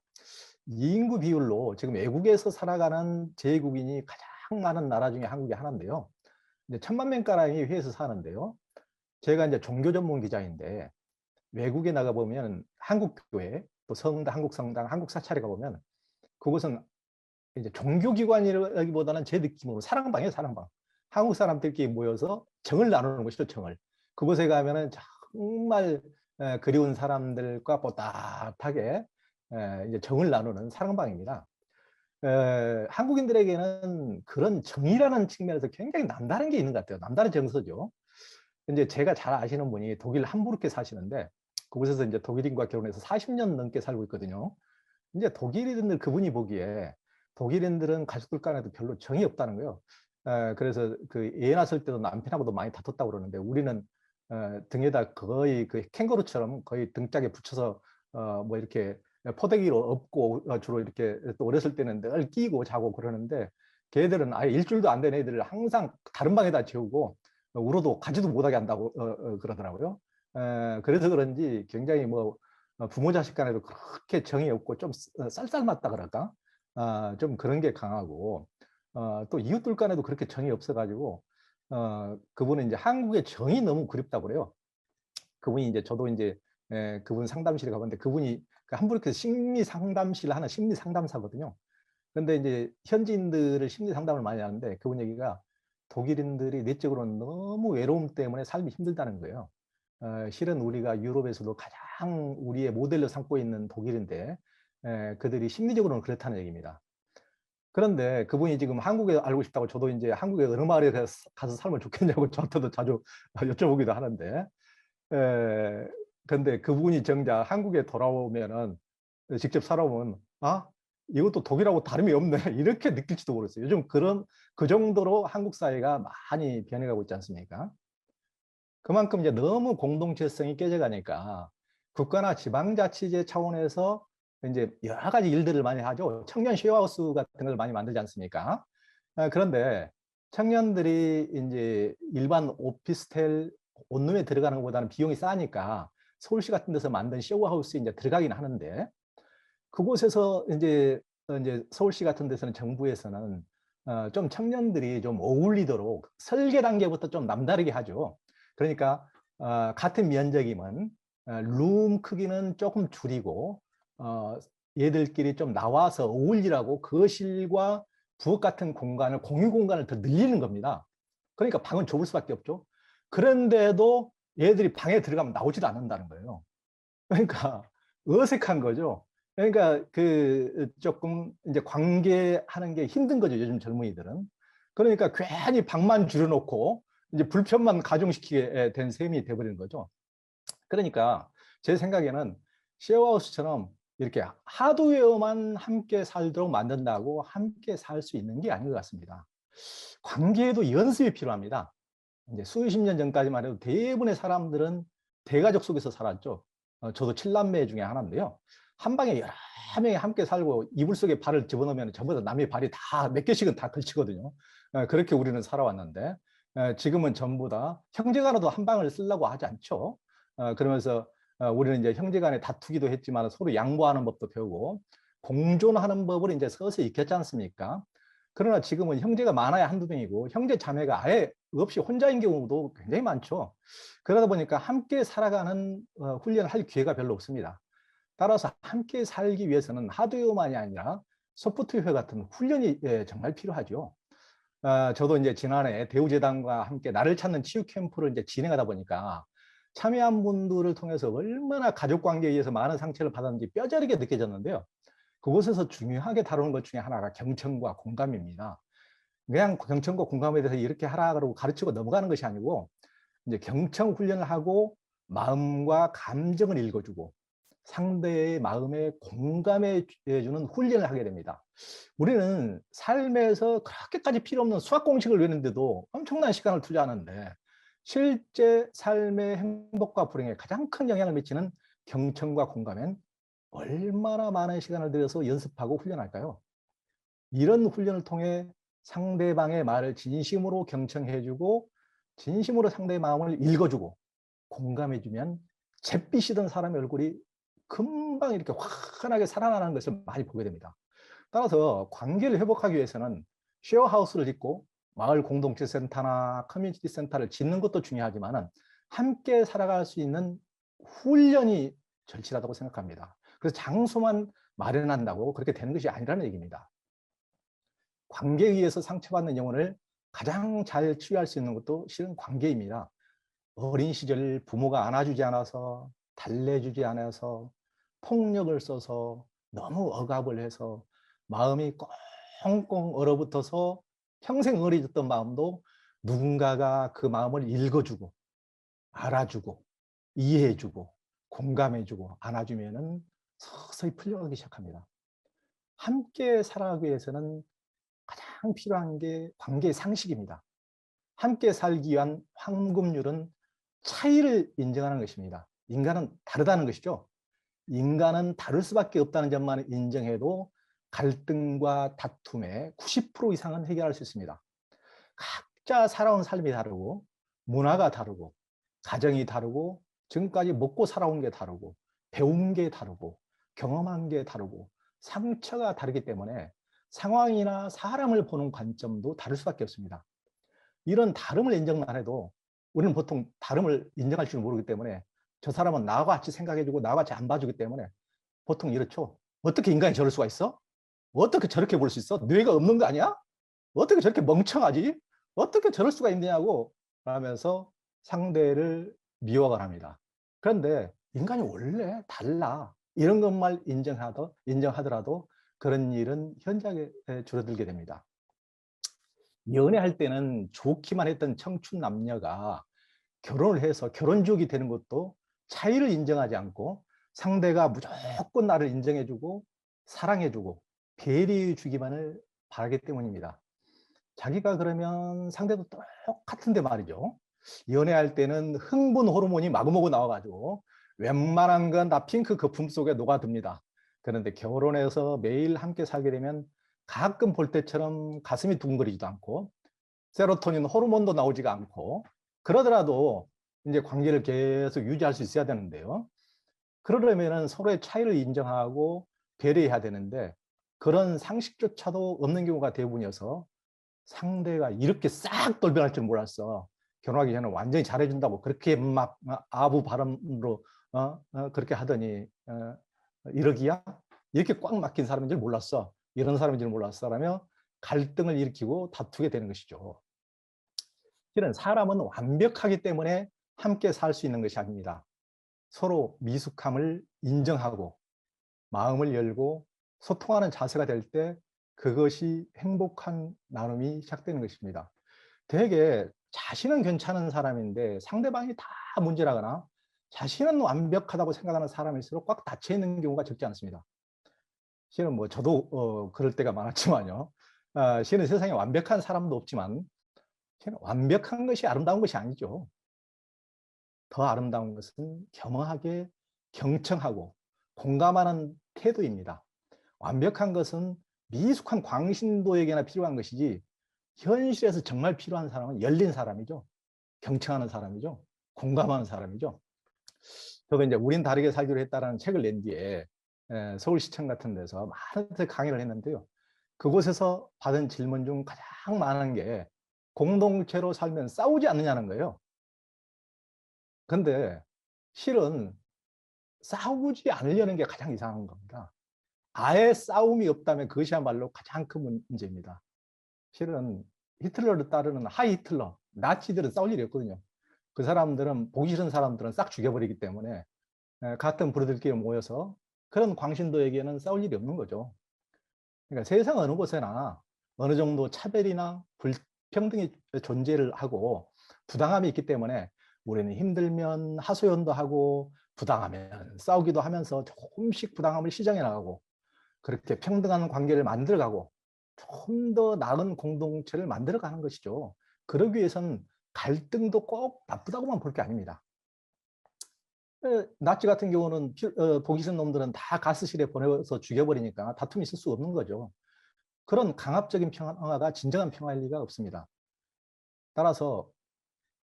인구 비율로 지금 외국에서 살아가는 제국인이 가장 많은 나라 중에 한국이 하나인데요. 이제 1,000만 명가량이 회에서 사는데요. 제가 이제 종교 전문 기자인데 외국에 나가 보면 한국 교회, 또 성당, 한국 성당, 한국 사찰에 가 보면 그곳은 이제 종교기관이라기보다는 제 느낌으로 사랑방이에요, 사랑방. 한국 사람들끼리 모여서 정을 나누는 것이죠, 정을. 그곳에 가면은 정말 그리운 사람들과 뽀따하게 이제 정을 나누는 사랑방입니다. 한국인들에게는 그런 정이라는 측면에서 굉장히 남다른 게 있는 것 같아요. 남다른 정서죠. 이제 제가 잘 아시는 분이 독일 함부르크에 사시는데 그곳에서 이제 독일인과 결혼해서 40년 넘게 살고 있거든요. 이제 독일인들 그분이 보기에 독일인들은 가족들 간에도 별로 정이 없다는 거예요. 그래서 그 애 낳았을 때도 남편하고도 많이 다퉜다고 그러는데 우리는 등에다 거의 그 캥거루처럼 거의 등짝에 붙여서 뭐 이렇게 포대기로 엎고 주로 이렇게 또 어렸을 때는 늘 끼고 자고 그러는데 걔들은 아예 일주일도 안 된 애들을 항상 다른 방에다 재우고 울어도 가지도 못하게 한다고 그러더라고요. 그래서 그런지 굉장히 뭐 부모 자식 간에도 그렇게 정이 없고 좀 쌀쌀맞다 그럴까? 좀 그런 게 강하고 또 이웃들 간에도 그렇게 정이 없어가지고 그분은 이제 한국의 정이 너무 그립다고 그래요. 그분이 이제 저도 이제 그분 상담실에 가봤는데 그분이 그 함부르크에서 심리 상담실 하는 심리 상담사거든요. 근데 이제 현지인들을 심리 상담을 많이 하는데 그분 얘기가 독일인들이 내적으로는 너무 외로움 때문에 삶이 힘들다는 거예요. 실은 우리가 유럽에서도 가장 우리의 모델로 삼고 있는 독일인데 그들이 심리적으로는 그렇다는 얘기입니다. 그런데 그분이 지금 한국에 알고 싶다고 저도 이제 한국의 어느 마을에 가서 살면 좋겠냐고 저한테도 자주 여쭤보기도 하는데 근데 그분이 정작 한국에 돌아오면은 직접 살아보면 이것도 독일하고 다름이 없네 이렇게 느낄지도 모르겠어요. 요즘 그 정도로 한국 사회가 많이 변해가고 있지 않습니까? 그만큼 이제 너무 공동체성이 깨져가니까 국가나 지방자치제 차원에서 이제 여러 가지 일들을 많이 하죠. 청년 쉐어하우스 같은 걸 많이 만들지 않습니까? 그런데 청년들이 이제 일반 오피스텔 원룸에 들어가는 것보다는 비용이 싸니까 서울시 같은 데서 만든 쉐어하우스에 이제 들어가긴 하는데 그곳에서 이제 서울시 같은 데서는 정부에서는 좀 청년들이 좀 어울리도록 설계 단계부터 좀 남다르게 하죠. 그러니까 같은 면적이면 룸 크기는 조금 줄이고 얘들끼리 좀 나와서 어울리라고 거실과 부엌 같은 공간을 공유 공간을 더 늘리는 겁니다. 그러니까 방은 좁을 수밖에 없죠. 그런데도 얘들이 방에 들어가면 나오지도 않는다는 거예요. 그러니까 어색한 거죠. 그러니까 그 조금 이제 관계하는 게 힘든 거죠. 요즘 젊은이들은. 그러니까 괜히 방만 줄여놓고 이제 불편만 가중시키게 된 셈이 돼버리는 거죠. 그러니까 제 생각에는 쉐어하우스처럼 이렇게 하드웨어만 함께 살도록 만든다고 함께 살 수 있는 게 아닌 것 같습니다. 관계에도 연습이 필요합니다. 이제 수십 년 전까지만 해도 대부분의 사람들은 대가족 속에서 살았죠. 저도 7남매 중에 하나인데요. 한 방에 여러 명이 함께 살고 이불 속에 발을 집어넣으면 전부 다 남의 발이 다 몇 개씩은 다 걸치거든요. 그렇게 우리는 살아왔는데 지금은 전부 다 형제간에도 한 방을 쓰려고 하지 않죠. 그러면서 우리는 이제 형제간에 다투기도 했지만 서로 양보하는 법도 배우고 공존하는 법을 이제 서서히 익혔지 않습니까? 그러나 지금은 형제가 많아야 한두 명이고 형제 자매가 아예 없이 혼자인 경우도 굉장히 많죠. 그러다 보니까 함께 살아가는 훈련을 할 기회가 별로 없습니다. 따라서 함께 살기 위해서는 하드웨어만이 아니라 소프트웨어 같은 훈련이 정말 필요하죠. 저도 이제 지난해 대우재단과 함께 나를 찾는 치유 캠프를 이제 진행하다 보니까 참여한 분들을 통해서 얼마나 가족 관계에 의해서 많은 상처를 받았는지 뼈저리게 느껴졌는데요. 그곳에서 중요하게 다루는 것 중에 하나가 경청과 공감입니다. 그냥 경청과 공감에 대해서 이렇게 하라 그러고 가르치고 넘어가는 것이 아니고 이제 경청 훈련을 하고 마음과 감정을 읽어주고 상대의 마음에 공감해 주는 훈련을 하게 됩니다. 우리는 삶에서 그렇게까지 필요 없는 수학 공식을 외우는데도 엄청난 시간을 투자하는데 실제 삶의 행복과 불행에 가장 큰 영향을 미치는 경청과 공감엔 얼마나 많은 시간을 들여서 연습하고 훈련할까요? 이런 훈련을 통해 상대방의 말을 진심으로 경청해주고 진심으로 상대의 마음을 읽어주고 공감해주면 잿빛이던 사람의 얼굴이 금방 이렇게 환하게 살아나는 것을 많이 보게 됩니다. 따라서 관계를 회복하기 위해서는 쉐어하우스를 짓고 마을 공동체 센터나 커뮤니티 센터를 짓는 것도 중요하지만 함께 살아갈 수 있는 훈련이 절실하다고 생각합니다. 그래서 장소만 마련한다고 그렇게 되는 것이 아니라는 얘기입니다. 관계에 의해서 상처받는 영혼을 가장 잘 치유할 수 있는 것도 실은 관계입니다. 어린 시절 부모가 안아주지 않아서, 달래주지 않아서, 폭력을 써서, 너무 억압을 해서 마음이 꽁꽁 얼어붙어서 평생 어려졌던 마음도 누군가가 그 마음을 읽어주고 알아주고 이해해주고 공감해주고 안아주면은 서서히 풀려가기 시작합니다. 함께 살아가기 위해서는 가장 필요한 게 관계의 상식입니다. 함께 살기 위한 황금률은 차이를 인정하는 것입니다. 인간은 다르다는 것이죠. 인간은 다를 수밖에 없다는 점만 인정해도 갈등과 다툼의 90% 이상은 해결할 수 있습니다. 각자 살아온 삶이 다르고 문화가 다르고 가정이 다르고 지금까지 먹고 살아온 게 다르고 배운 게 다르고 경험한 게 다르고 상처가 다르기 때문에 상황이나 사람을 보는 관점도 다를 수밖에 없습니다. 이런 다름을 인정만 해도 우리는 보통 다름을 인정할 줄 모르기 때문에 저 사람은 나와 같이 생각해주고 나와 같이 안 봐주기 때문에 보통 이렇죠. 어떻게 인간이 저럴 수가 있어? 어떻게 저렇게 볼 수 있어? 뇌가 없는 거 아니야? 어떻게 저렇게 멍청하지? 어떻게 저럴 수가 있느냐고 하면서 상대를 미워가 합니다. 그런데 인간이 원래 달라. 이런 것만 인정하더라도 그런 일은 현저하게 줄어들게 됩니다. 연애할 때는 좋기만 했던 청춘 남녀가 결혼을 해서 결혼족이 되는 것도 차이를 인정하지 않고 상대가 무조건 나를 인정해주고 사랑해주고 배려해주기만을 바라기 때문입니다. 자기가 그러면 상대도 똑같은데 말이죠. 연애할 때는 흥분 호르몬이 마구마구 나와가지고 웬만한 건 다 핑크 거품 속에 녹아듭니다. 그런데 결혼해서 매일 함께 살게 되면 가끔 볼 때처럼 가슴이 두근거리지도 않고 세로토닌 호르몬도 나오지가 않고 그러더라도 이제 관계를 계속 유지할 수 있어야 되는데요. 그러려면 서로의 차이를 인정하고 배려해야 되는데 그런 상식조차도 없는 경우가 대부분이어서 상대가 이렇게 싹 돌변할 줄 몰랐어. 결혼하기 전에 완전히 잘해준다고 그렇게 막 아부 발음으로 그렇게 하더니 이러기야? 이렇게 꽉 막힌 사람인 줄 몰랐어. 이런 사람인 줄 몰랐어. 라며 갈등을 일으키고 다투게 되는 것이죠. 실은 사람은 완벽하기 때문에 함께 살 수 있는 것이 아닙니다. 서로 미숙함을 인정하고 마음을 열고 소통하는 자세가 될 때 그것이 행복한 나눔이 시작되는 것입니다. 되게 자신은 괜찮은 사람인데 상대방이 다 문제라거나 자신은 완벽하다고 생각하는 사람일수록 꽉 닫혀 있는 경우가 적지 않습니다. 실은 뭐 저도 그럴 때가 많았지만요. 실은 세상에 완벽한 사람도 없지만 실은 완벽한 것이 아름다운 것이 아니죠. 더 아름다운 것은 겸허하게 경청하고 공감하는 태도입니다. 완벽한 것은 미숙한 광신도에게나 필요한 것이지 현실에서 정말 필요한 사람은 열린 사람이죠. 경청하는 사람이죠. 공감하는 사람이죠. 저도 이제 우린 다르게 살기로 했다라는 책을 낸 뒤에 서울시청 같은 데서 많은 데 강의를 했는데요. 그곳에서 받은 질문 중 가장 많은 게 공동체로 살면 싸우지 않느냐는 거예요. 근데 실은 싸우지 않으려는 게 가장 이상한 겁니다. 아예 싸움이 없다면 그것이야말로 가장 큰 문제입니다. 실은 히틀러를 따르는 하이 히틀러, 나치들은 싸울 일이 없거든요. 그 사람들은 보기 싫은 사람들은 싹 죽여버리기 때문에 같은 부류들끼리 모여서 그런 광신도에게는 싸울 일이 없는 거죠. 그러니까 세상 어느 곳에나 어느 정도 차별이나 불평등이 존재를 하고 부당함이 있기 때문에 우리는 힘들면 하소연도 하고 부당하면 싸우기도 하면서 조금씩 부당함을 시정해 나가고 그렇게 평등한 관계를 만들어가고 좀 더 나은 공동체를 만들어가는 것이죠. 그러기 위해서는 갈등도 꼭 나쁘다고만 볼 게 아닙니다. 나치 같은 경우는 보기 싫은 놈들은 다 가스실에 보내서 죽여버리니까 다툼이 있을 수 없는 거죠. 그런 강압적인 평화가 진정한 평화일 리가 없습니다. 따라서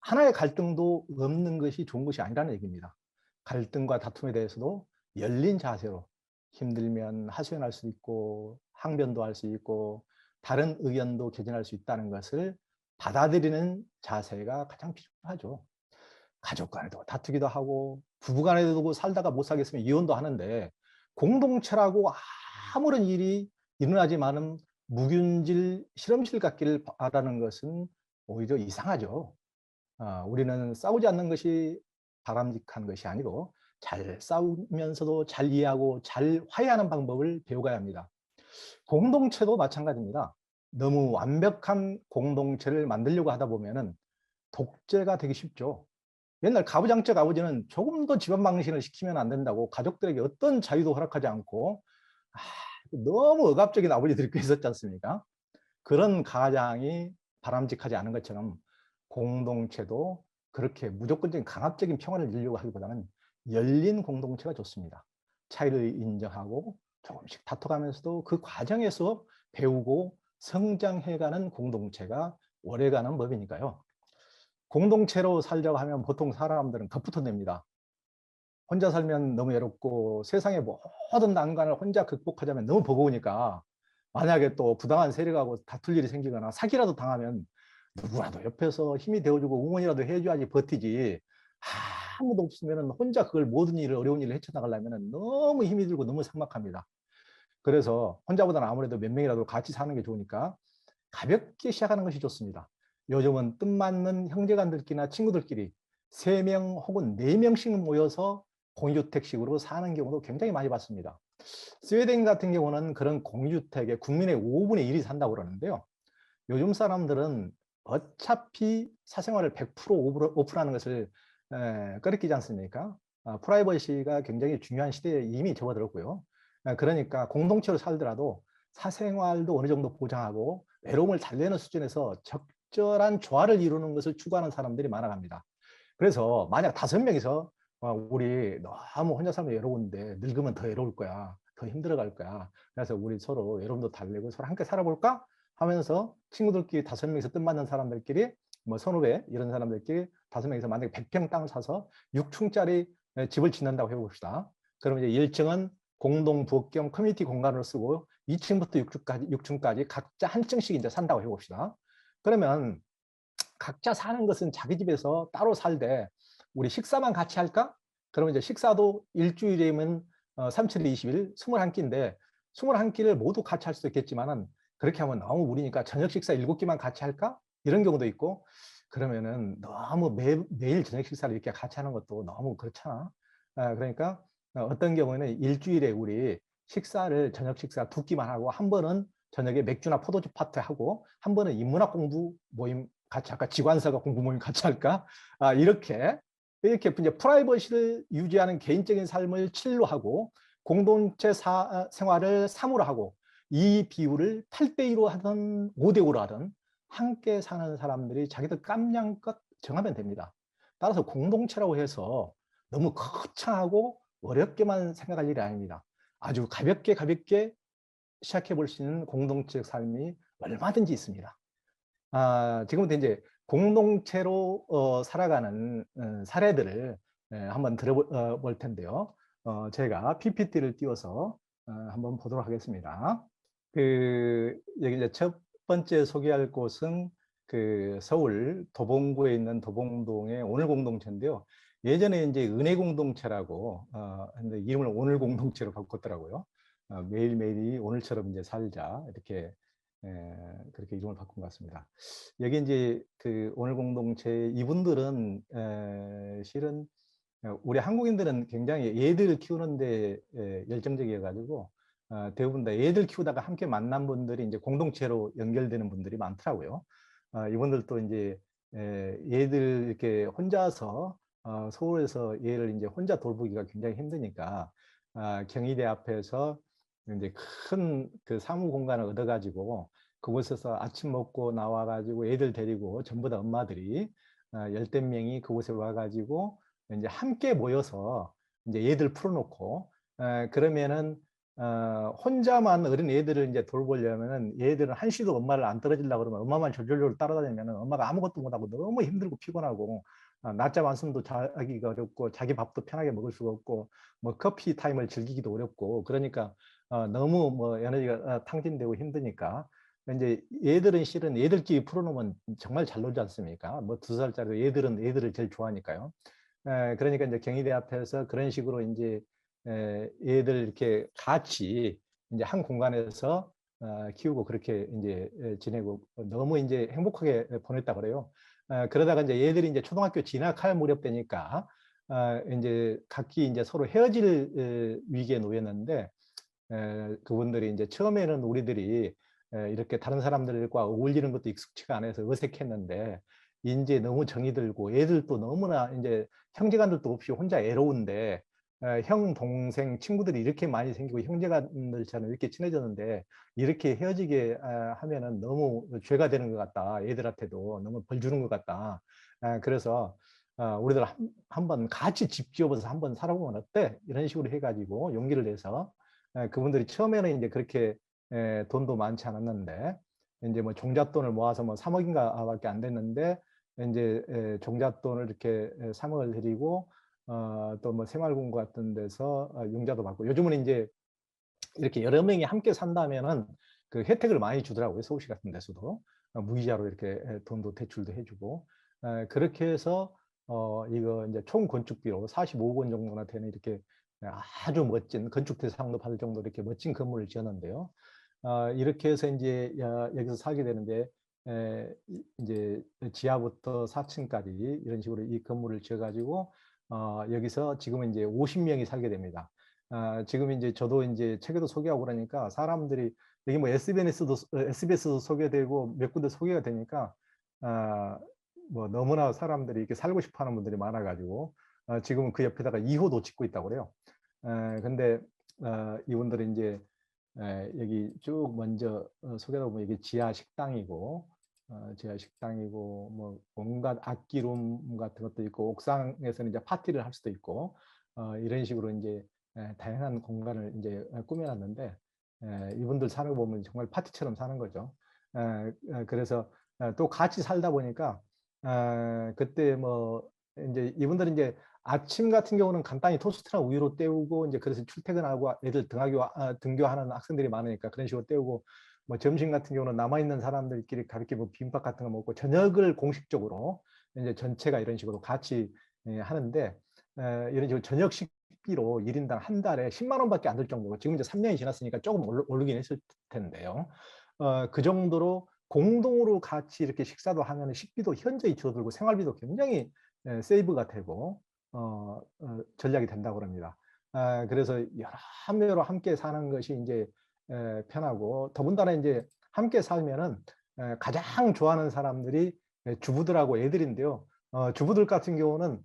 하나의 갈등도 없는 것이 좋은 것이 아니라는 얘기입니다. 갈등과 다툼에 대해서도 열린 자세로 힘들면 하소연할 수 있고 항변도 할 수 있고 다른 의견도 개진할 수 있다는 것을 받아들이는 자세가 가장 필요하죠. 가족 간에도 다투기도 하고 부부 간에도 살다가 못 살겠으면 이혼도 하는데 공동체라고 아무런 일이 일어나지만은 묵윤질 실험실 같기를 바라는 것은 오히려 이상하죠. 우리는 싸우지 않는 것이 바람직한 것이 아니고 잘 싸우면서도 잘 이해하고 잘 화해하는 방법을 배워가야 합니다. 공동체도 마찬가지입니다. 너무 완벽한 공동체를 만들려고 하다 보면은 독재가 되기 쉽죠. 옛날 가부장적 아버지는 조금 더 집안 망신을 시키면 안 된다고 가족들에게 어떤 자유도 허락하지 않고 너무 억압적인 아버지들이 꽤 있었지 않습니까? 그런 가장이 바람직하지 않은 것처럼 공동체도 그렇게 무조건적인 강압적인 평화를 이루려고 하기보다는 열린 공동체가 좋습니다. 차이를 인정하고 조금씩 다퉈가면서도 그 과정에서 배우고 성장해가는 공동체가 오래가는 법이니까요. 공동체로 살자고 하면 보통 사람들은 덧붙어 냅니다. 혼자 살면 너무 외롭고 세상의 모든 난관을 혼자 극복하자면 너무 버거우니까 만약에 또 부당한 세력하고 다툴 일이 생기거나 사기라도 당하면 누구라도 옆에서 힘이 되어주고 응원이라도 해줘야지 버티지. 아무도 없으면 혼자 그걸 모든 일을 어려운 일을 헤쳐나가려면 너무 힘이 들고 너무 삭막합니다. 그래서 혼자보다는 아무래도 몇 명이라도 같이 사는 게 좋으니까 가볍게 시작하는 것이 좋습니다. 요즘은 뜻맞는 형제간들끼리나 친구들끼리 3명 혹은 4명씩 모여서 공유주택식으로 사는 경우도 굉장히 많이 봤습니다. 스웨덴 같은 경우는 그런 공유주택에 국민의 5분의 1이 산다고 그러는데요. 요즘 사람들은 어차피 사생활을 100% 오픈하는 것을 꺼리끼지 않습니까? 프라이버시가 굉장히 중요한 시대에 이미 접어들었고요. 그러니까 공동체로 살더라도 사생활도 어느 정도 보장하고 외로움을 달래는 수준에서 적절한 조화를 이루는 것을 추구하는 사람들이 많아갑니다. 그래서 만약 5명이서 우리 너무 혼자 살면 외로운데 늙으면 더 외로울 거야. 더 힘들어갈 거야. 그래서 우리 서로 외로움도 달래고 서로 함께 살아볼까? 하면서 친구들끼리 5명이서 뜻맞는 사람들끼리 뭐 선후배 이런 사람들끼리 5명이서 만약에 100평 땅을 사서 6층짜리 집을 짓는다고 해봅시다. 그러면 이제 1층은 공동 부엌 겸 커뮤니티 공간으로 쓰고 2층부터 6층까지 각자 한 층씩 이제 산다고 해봅시다. 그러면 각자 사는 것은 자기 집에서 따로 살되 우리 식사만 같이 할까? 그러면 이제 식사도 일주일이면 37일 20일 21끼인데 21끼를 모두 같이 할 수도 있겠지만은 그렇게 하면 너무 무리니까 저녁 식사 7끼만 같이 할까? 이런 경우도 있고 그러면은 너무 매일 저녁 식사를 이렇게 같이 하는 것도 너무 그렇잖아. 그러니까 어떤 경우에는 일주일에 우리 식사를 저녁 식사 2끼만 하고 한 번은 저녁에 맥주나 포도주 파티 하고 한 번은 인문학 공부 모임 같이 할까? 지관사가 공부 모임 같이 할까? 이렇게 이제 프라이버시를 유지하는 개인적인 삶을 7로 하고 공동체 생활을 3으로 하고 이 비율을 8대2로 하든 5대5로 하든 함께 사는 사람들이 자기들 깜냥껏 정하면 됩니다. 따라서 공동체라고 해서 너무 거창하고 어렵게만 생각할 일이 아닙니다. 아주 가볍게 시작해 볼 수 있는 공동체 삶이 얼마든지 있습니다. 지금부터 이제 공동체로 살아가는 사례들을 한번 들어볼 텐데요. 제가 PPT를 띄워서 한번 보도록 하겠습니다. 여기 이제 첫 번째 소개할 곳은 서울 도봉구에 있는 도봉동의 오늘 공동체인데요. 예전에 이제 은혜 공동체라고 근데 이름을 오늘 공동체로 바꿨더라고요. 매일매일이 오늘처럼 이제 살자 이렇게 그렇게 이름을 바꾼 것 같습니다. 여기 이제 오늘 공동체 이분들은 실은 우리 한국인들은 굉장히 애들 키우는데 열정적이어 가지고 대부분 다 애들 키우다가 함께 만난 분들이 이제 공동체로 연결되는 분들이 많더라고요. 이분들도 이제 애들 이렇게 혼자서 서울에서 얘를 이제 혼자 돌보기가 굉장히 힘드니까 경희대 앞에서 이제 큰 그 사무 공간을 얻어가지고 그곳에서 아침 먹고 나와가지고 애들 데리고 전부 다 엄마들이 열댓 명이 그곳에 와가지고 이제 함께 모여서 이제 애들 풀어놓고 그러면은 혼자만 어린 애들을 이제 돌보려면은 얘들은 한시도 엄마를 안 떨어지려고 그러면 엄마만 졸졸졸 따라다니면은 엄마가 아무것도 못하고 너무 힘들고 피곤하고 낮잠 한숨도 자기가 어렵고 자기 밥도 편하게 먹을 수가 없고 뭐 커피 타임을 즐기기도 어렵고 그러니까 너무 뭐 에너지가 탕진되고 힘드니까 이제 얘들은 실은 얘들끼리 풀어놓으면 정말 잘 놀지 않습니까? 뭐 2살짜리 얘들은 얘들을 제일 좋아하니까요. 그러니까 이제 경희대 앞에서 그런 식으로 이제 얘들 이렇게 같이 이제 한 공간에서 키우고 그렇게 이제 지내고 너무 이제 행복하게 보냈다 그래요. 그러다가 이제 얘들이 이제 초등학교 진학할 무렵 되니까 이제 각기 이제 서로 헤어질 위기에 놓였는데 그분들이 이제 처음에는 우리들이 이렇게 다른 사람들과 어울리는 것도 익숙치가 않아서 어색했는데 이제 너무 정이 들고 애들도 너무나 이제 형제간들도 없이 혼자 애로운데 형, 동생, 친구들이 이렇게 많이 생기고 형제간들처럼 이렇게 친해졌는데 이렇게 헤어지게 하면은 너무 죄가 되는 것 같다. 애들한테도 너무 벌 주는 것 같다. 그래서 우리들 한번 같이 집 지어봐서 한번 살아보면 어때? 이런 식으로 해가지고 용기를 내서 그분들이 처음에는 이제 그렇게 돈도 많지 않았는데 이제 뭐 종잣돈을 모아서 뭐 3억인가 밖에 안 됐는데 이제 종잣돈을 이렇게 3억을 드리고 또 뭐 새마을금고 같은 데서 융자도 받고 요즘은 이제 이렇게 여러 명이 함께 산다면은 그 혜택을 많이 주더라고요. 서울시 같은 데서도 무이자로 이렇게 돈도 대출도 해주고 그렇게 해서 이거 이제 총 건축비로 45억 원 정도나 되는 이렇게 아주 멋진 건축 대상도 받을 정도로 이렇게 멋진 건물을 지었는데요. 이렇게 해서 이제 여기서 살게 되는데 이제 지하부터 4층까지 이런 식으로 이 건물을 지어가지고 여기서 지금은 이제 50명이 살게 됩니다. 지금 이제 저도 이제 책에도 소개하고 그러니까 사람들이 여기 뭐 SBS도 소개되고 몇 군데 소개가 되니까 뭐 너무나 사람들이 이렇게 살고 싶어하는 분들이 많아가지고 지금은 그 옆에다가 2호도 짓고 있다고 그래요. 근데 이분들은 이제 여기 쭉 먼저 소개하다 보면 이게 지하 식당이고 지하 식당이고 뭐 온갖 악기룸 같은 것도 있고 옥상에서는 이제 파티를 할 수도 있고 이런 식으로 이제 다양한 공간을 이제 꾸며놨는데 이분들 사는 거 보면 정말 파티처럼 사는 거죠. 그래서 또 같이 살다 보니까 그때 뭐 이제 이분들은 이제 아침 같은 경우는 간단히 토스트나 우유로 때우고 이제 그래서 출퇴근하고 애들 등교하는 학생들이 많으니까 그런 식으로 때우고 뭐 점심 같은 경우는 남아있는 사람들끼리 가볍게 뭐 비빔밥 같은 거 먹고 저녁을 공식적으로 이제 전체가 이런 식으로 같이 하는데 이런 식으로 저녁 식비로 1인당 한 달에 10만 원밖에 안 들 정도고 지금 이제 3년이 지났으니까 조금 오르긴 했을 텐데요. 그 정도로 공동으로 같이 이렇게 식사도 하면 식비도 현저히 줄어들고 생활비도 굉장히 세이브가 되고 전략이 된다고 합니다. 그래서 여러모로 함께 사는 것이 이제 편하고 더군다나 이제 함께 살면은 가장 좋아하는 사람들이 주부들하고 애들인데요. 주부들 같은 경우는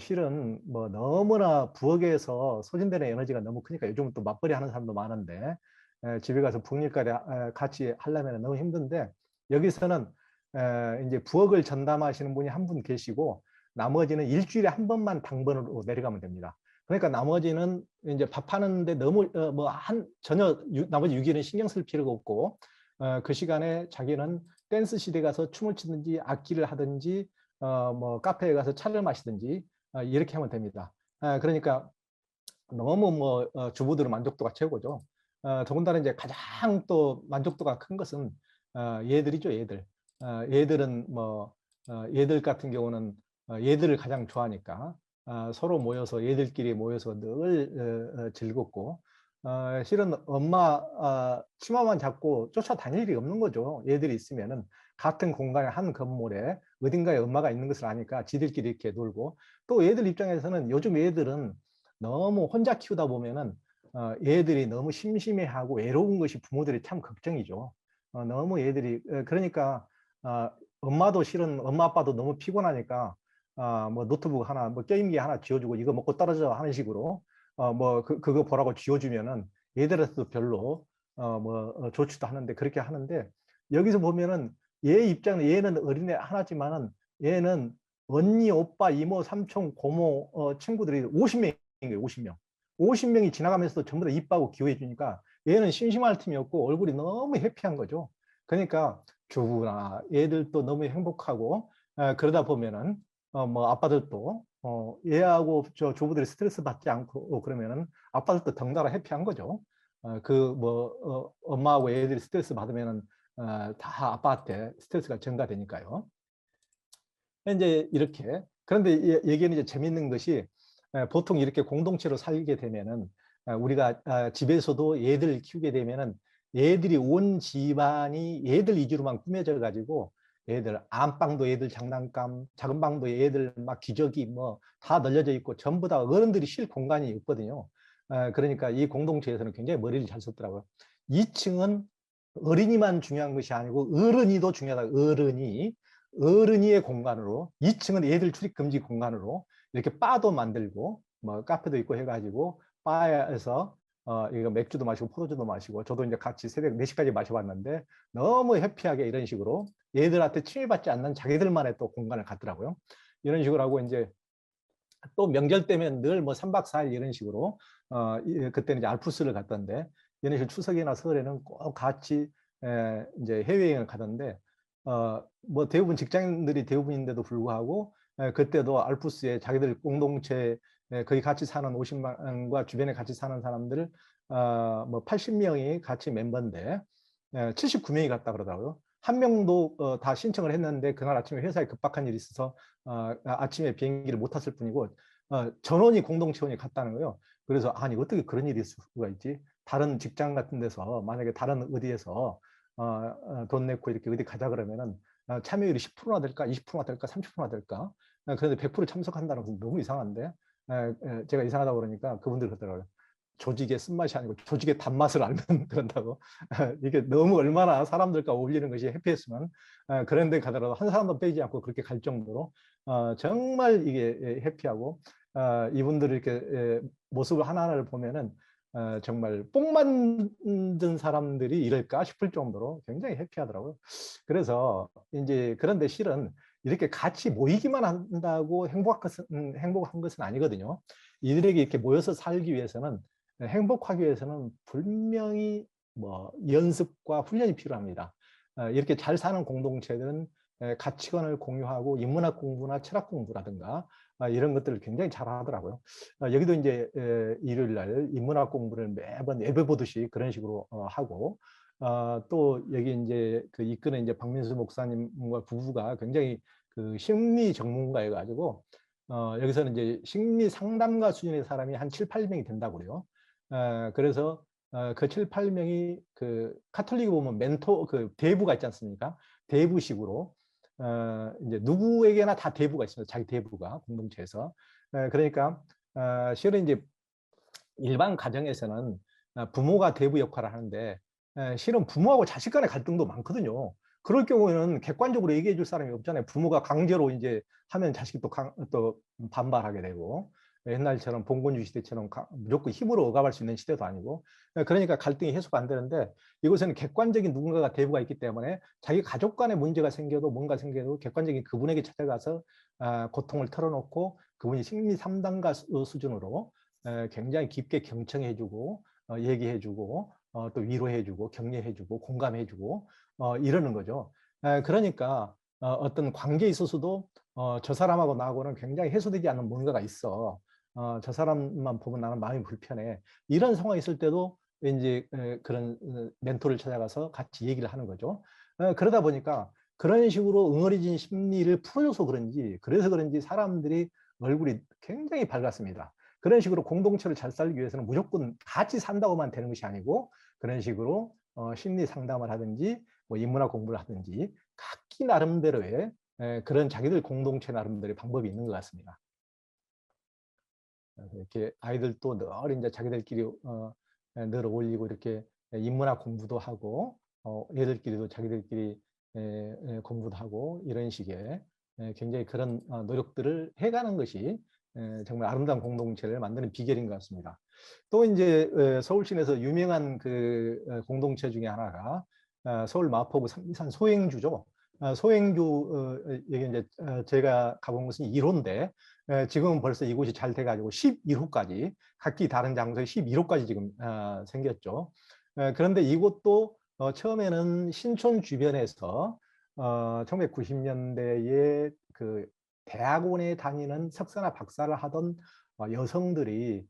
실은 뭐 너무나 부엌에서 소진되는 에너지가 너무 크니까 요즘은 또 맞벌이 하는 사람도 많은데 집에 가서 북일까지 같이 하려면 너무 힘든데 여기서는 이제 부엌을 전담하시는 분이 한 분 계시고 나머지는 일주일에 한 번만 당번으로 내려가면 됩니다. 그러니까 나머지는 이제 밥하는데 너무 전혀 나머지 6일은 신경 쓸 필요가 없고 그 시간에 자기는 댄스 시대 가서 춤을 추든지 악기를 하든지 뭐 카페에 가서 차를 마시든지 이렇게 하면 됩니다. 그러니까 너무 뭐 주부들은 만족도가 최고죠. 더군다나 이제 가장 또 만족도가 큰 것은 얘들이죠, 얘들. 얘들은 뭐 얘들 같은 경우는 얘들을 가장 좋아하니까 서로 모여서 얘들끼리 모여서 늘 즐겁고 실은 엄마 치마만 잡고 쫓아다닐 일이 없는 거죠. 얘들이 있으면은 같은 공간에 한 건물에 어딘가에 엄마가 있는 것을 아니까 지들끼리 이렇게 놀고 또 얘들 입장에서는 요즘 얘들은 너무 혼자 키우다 보면은 얘들이 너무 심심해하고 외로운 것이 부모들이 참 걱정이죠. 너무 얘들이 그러니까 엄마도 실은 엄마 아빠도 너무 피곤하니까 뭐 노트북 하나 뭐 게임기 하나 쥐어주고 이거 먹고 떨어져 하는 식으로 뭐 그거 보라고 쥐어주면은 얘들한테도 별로 좋지도 않은데 그렇게 하는데 여기서 보면은 얘 입장은 얘는 어린애 하나지만은 얘는 언니, 오빠, 이모, 삼촌, 고모 친구들이 50명인 거예요. 50명. 50명이 지나가면서도 전부 다 이뻐하고 기호해 주니까 얘는 심심할 틈이 없고 얼굴이 너무 해피한 거죠. 그러니까 주부나 애들도 너무 행복하고 그러다 보면은 뭐 아빠들도 얘하고 저 주부들이 스트레스 받지 않고 그러면은 아빠들도 덩달아 해피한 거죠. 그 뭐 엄마하고 애들이 스트레스 받으면은 다 아빠한테 스트레스가 증가되니까요. 이제 이렇게 그런데 얘기는 이제 재밌는 것이 보통 이렇게 공동체로 살게 되면은 우리가 집에서도 얘들 키우게 되면은 얘들이 온 집안이 얘들 위주로만 꾸며져 가지고 얘들 안방도 얘들 장난감, 작은 방도 얘들 막 기저귀 뭐 다 널려져 있고 전부 다 어른들이 쉴 공간이 없거든요. 그러니까 이 공동체에서는 굉장히 머리를 잘 썼더라고요. 2층은 어린이만 중요한 것이 아니고 어른이도 중요하다. 어른이의 공간으로 2층은 애들 출입 금지 공간으로 이렇게 바도 만들고 뭐 카페도 있고 해가지고 바에서 이거 맥주도 마시고 포도주도 마시고 저도 이제 같이 새벽 4시까지 마셔봤는데 너무 해피하게 이런 식으로 얘들한테 침해받지 않는 자기들만의 또 공간을 갖더라고요. 이런 식으로 하고 이제 또 명절 때면 늘 뭐 3박 4일 이런 식으로 그때는 이제 알프스를 갔던데 이런 식으로 추석이나 설에는 꼭 같이 이제 해외여행을 가던데 뭐 대부분 직장인들이 대부분인데도 불구하고 그때도 알프스에 자기들 공동체 거기 같이 사는 50만과 주변에 같이 사는 사람들 뭐 80명이 같이 멤버인데 79명이 갔다 그러더라고요. 한 명도 다 신청을 했는데 그날 아침에 회사에 급박한 일이 있어서 아침에 비행기를 못 탔을 뿐이고 전원이 공동체원이 갔다는 거예요. 그래서 아니 어떻게 그런 일이 있을 수가 있지? 다른 직장 같은 데서 만약에 다른 어디에서 돈 내고 이렇게 어디 가자 그러면은 참여율이 10%나 될까, 20%나 될까, 30%나 될까? 그런데 100% 참석한다는 것은 너무 이상한데 제가 이상하다고 그러니까 그분들 그러더라고요. 조직의 쓴맛이 아니고 조직의 단맛을 알면 그런다고. 이게 너무 얼마나 사람들과 어울리는 것이 해피했으면 그런 데 가더라도 한 사람도 빼지 않고 그렇게 갈 정도로 정말 이게 해피하고 이분들 이렇게 모습을 하나하나를 보면은 정말 뽕 만든 사람들이 이럴까 싶을 정도로 굉장히 해피하더라고요. 그래서 이제 그런데 실은 이렇게 같이 모이기만 한다고 행복한 것은 아니거든요. 이들에게 이렇게 모여서 살기 위해서는 행복하기 위해서는 분명히 뭐 연습과 훈련이 필요합니다. 이렇게 잘 사는 공동체들은 가치관을 공유하고 인문학 공부나 철학 공부라든가 이런 것들을 굉장히 잘 하더라고요. 여기도 이제 일요일 날 인문학 공부를 매번 예배 보듯이 그런 식으로 하고 또 여기 이제 그 이끄는 이제 박민수 목사님과 부부가 굉장히 그 심리 전문가여 가지고 여기서는 이제 심리 상담가 수준의 사람이 한 7, 8명이 된다고 그래요. 그래서 그 7, 8명이 그 카톨릭에 보면 멘토 그 대부가 있지 않습니까? 대부식으로 이제 누구에게나 다 대부가 있습니다. 자기 대부가 공동체에서. 그러니까 실은 이제 일반 가정에서는 부모가 대부 역할을 하는데 실은 부모하고 자식 간의 갈등도 많거든요. 그럴 경우에는 객관적으로 얘기해 줄 사람이 없잖아요. 부모가 강제로 이제 하면 자식이 또 반발하게 되고 옛날처럼 봉건주의 시대처럼 무조건 힘으로 억압할 수 있는 시대도 아니고 그러니까 갈등이 해소가 안 되는데 이곳에는 객관적인 누군가가 대부가 있기 때문에 자기 가족 간에 문제가 생겨도 뭔가 생겨도 객관적인 그분에게 찾아가서 고통을 털어놓고 그분이 심리 상담가 수준으로 굉장히 깊게 경청해주고 얘기해주고 또 위로해주고 격려해주고 공감해주고 이러는 거죠. 그러니까 어떤 관계에 있어서도 저 사람하고 나하고는 굉장히 해소되지 않는 뭔가가 있어. 저 사람만 보면 나는 마음이 불편해. 이런 상황이 있을 때도 이제 그런 멘토를 찾아가서 같이 얘기를 하는 거죠. 그러다 보니까 그런 식으로 응어리진 심리를 풀어줘서 그래서 그런지 사람들이 얼굴이 굉장히 밝았습니다. 그런 식으로 공동체를 잘 살기 위해서는 무조건 같이 산다고만 되는 것이 아니고 그런 식으로 심리 상담을 하든지 뭐 인문학 공부를 하든지 각기 나름대로의 그런 자기들 공동체 나름대로의 방법이 있는 것 같습니다. 이렇게 아이들도 늘 이제 자기들끼리 늘 어울리고 이렇게 인문학 공부도 하고 얘들끼리도 자기들끼리 공부도 하고 이런 식의 굉장히 그런 노력들을 해가는 것이 정말 아름다운 공동체를 만드는 비결인 것 같습니다. 또 이제 서울 시내에서 유명한 그 공동체 중에 하나가 서울 마포구 삼리산 소행주죠. 소행주 여기 이제 제가 가본 곳은 1호인데 지금은 벌써 이곳이 잘 돼가지고 11호까지 각기 다른 장소에 11호까지 지금 생겼죠. 그런데 이곳도 처음에는 신촌 주변에서 1990년대에 그 대학원에 다니는 석사나 박사를 하던 여성들이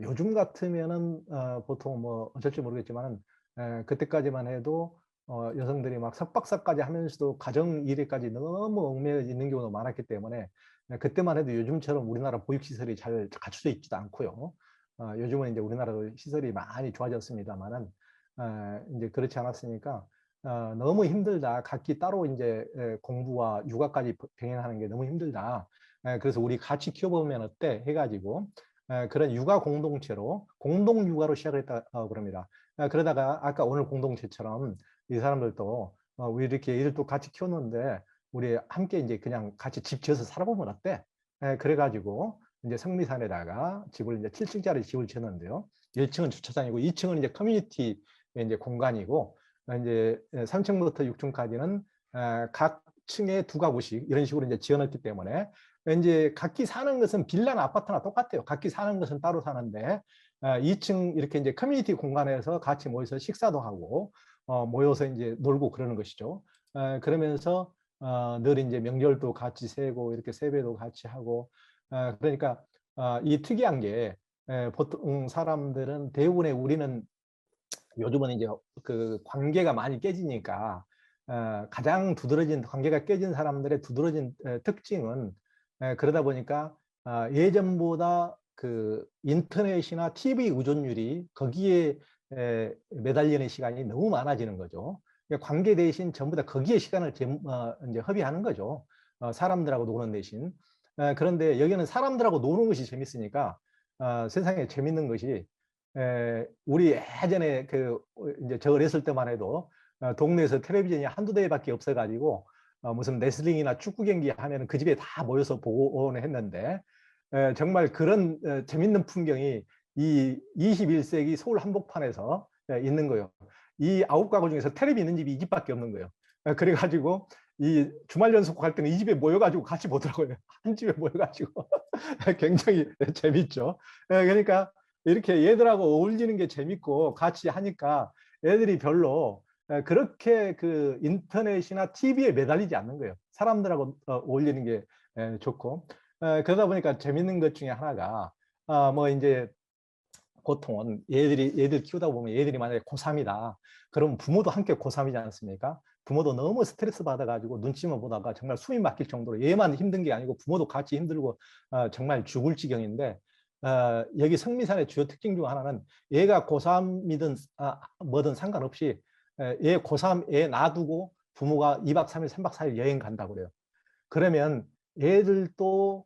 요즘 같으면은 보통 뭐 어쩔지 모르겠지만은 그때까지만 해도 여성들이 막 석박사까지 하면서도 가정 일에까지 너무 얽매여 있는 경우도 많았기 때문에 그때만 해도 요즘처럼 우리나라 보육시설이 잘 갖춰져 있지도 않고요. 요즘은 이제 우리나라도 시설이 많이 좋아졌습니다만은 이제 그렇지 않았으니까 너무 힘들다. 각기 따로 이제 공부와 육아까지 병행하는 게 너무 힘들다. 그래서 우리 같이 키워보면 어때? 해가지고 그런 육아 공동체로 공동 육아로 시작을 했다 그럽니다. 그러다가 아까 오늘 공동체처럼 이 사람들도 우리 이렇게 애들도 같이 키웠는데 우리 함께 이제 그냥 같이 집 지어서 살아보면 어때? 그래가지고 이제 성미산에다가 집을 이제 7층짜리 집을 지었는데요. 1층은 주차장이고 2층은 이제 커뮤니티 이제 공간이고 이제 3층부터 6층까지는 각 층에 두 가구씩 이런 식으로 이제 지어놨기 때문에 이제 각기 사는 것은 빌라나 아파트나 똑같아요. 각기 사는 것은 따로 사는데 2층 이렇게 이제 커뮤니티 공간에서 같이 모여서 식사도 하고 모여서 이제 놀고 그러는 것이죠. 그러면서 늘 이제 명절도 같이 세고 이렇게 세배도 같이 하고 그러니까 이 특이한 게 보통 사람들은 대부분의 우리는 요즘은 이제 그 관계가 많이 깨지니까 가장 두드러진 관계가 깨진 사람들의 두드러진 특징은 그러다 보니까 예전보다 그 인터넷이나 TV 의존율이 거기에 매달리는 시간이 너무 많아지는 거죠. 그러니까 관계 대신 전부 다 거기에 시간을 이제 허비하는 거죠. 사람들하고 노는 대신. 그런데 여기는 사람들하고 노는 것이 재밌으니까 세상에 재밌는 것이 우리 예전에 그 이제 저 어렸을 때만 해도 동네에서 텔레비전이 한두 대밖에 없어가지고 무슨 레슬링이나 축구 경기 하면은 그 집에 다 모여서 보고 했는데 정말 그런 재밌는 풍경이 이 21세기 서울 한복판에서 있는 거예요. 이 9가구 중에서 텔레비 있는 집이 이 집밖에 없는 거예요. 그래가지고 이 주말 연속 갈 때는 이 집에 모여가지고 같이 보더라고요. 한 집에 모여가지고 굉장히 재밌죠. 그러니까 이렇게 얘들하고 어울리는 게 재밌고 같이 하니까 애들이 별로 그렇게 그 인터넷이나 TV에 매달리지 않는 거예요. 사람들하고 어울리는 게 좋고 그러다 보니까 재밌는 것 중에 하나가 뭐 이제 보통은 얘들 키우다 보면 얘들이 만약에 고3이다. 그러면 부모도 함께 고3이지 않습니까? 부모도 너무 스트레스 받아가지고 눈치만 보다가 정말 숨이 막힐 정도로 얘만 힘든 게 아니고 부모도 같이 힘들고 정말 죽을 지경인데 여기 성미산의 주요 특징 중 하나는 얘가 고3이든 뭐든 상관없이 얘 고3 애 놔두고 부모가 2박 3일, 3박 4일 여행 간다고 그래요. 그러면 얘들도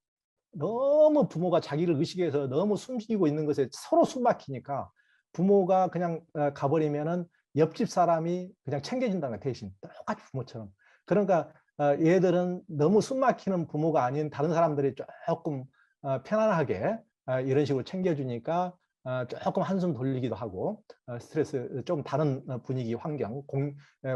너무 부모가 자기를 의식해서 너무 숨기고 있는 것에 서로 숨 막히니까 부모가 그냥 가버리면은 옆집 사람이 그냥 챙겨준다는 대신 똑같이 부모처럼. 그러니까 얘들은 너무 숨 막히는 부모가 아닌 다른 사람들이 조금 편안하게 이런 식으로 챙겨주니까 조금 한숨 돌리기도 하고 스트레스 좀 다른 분위기 환경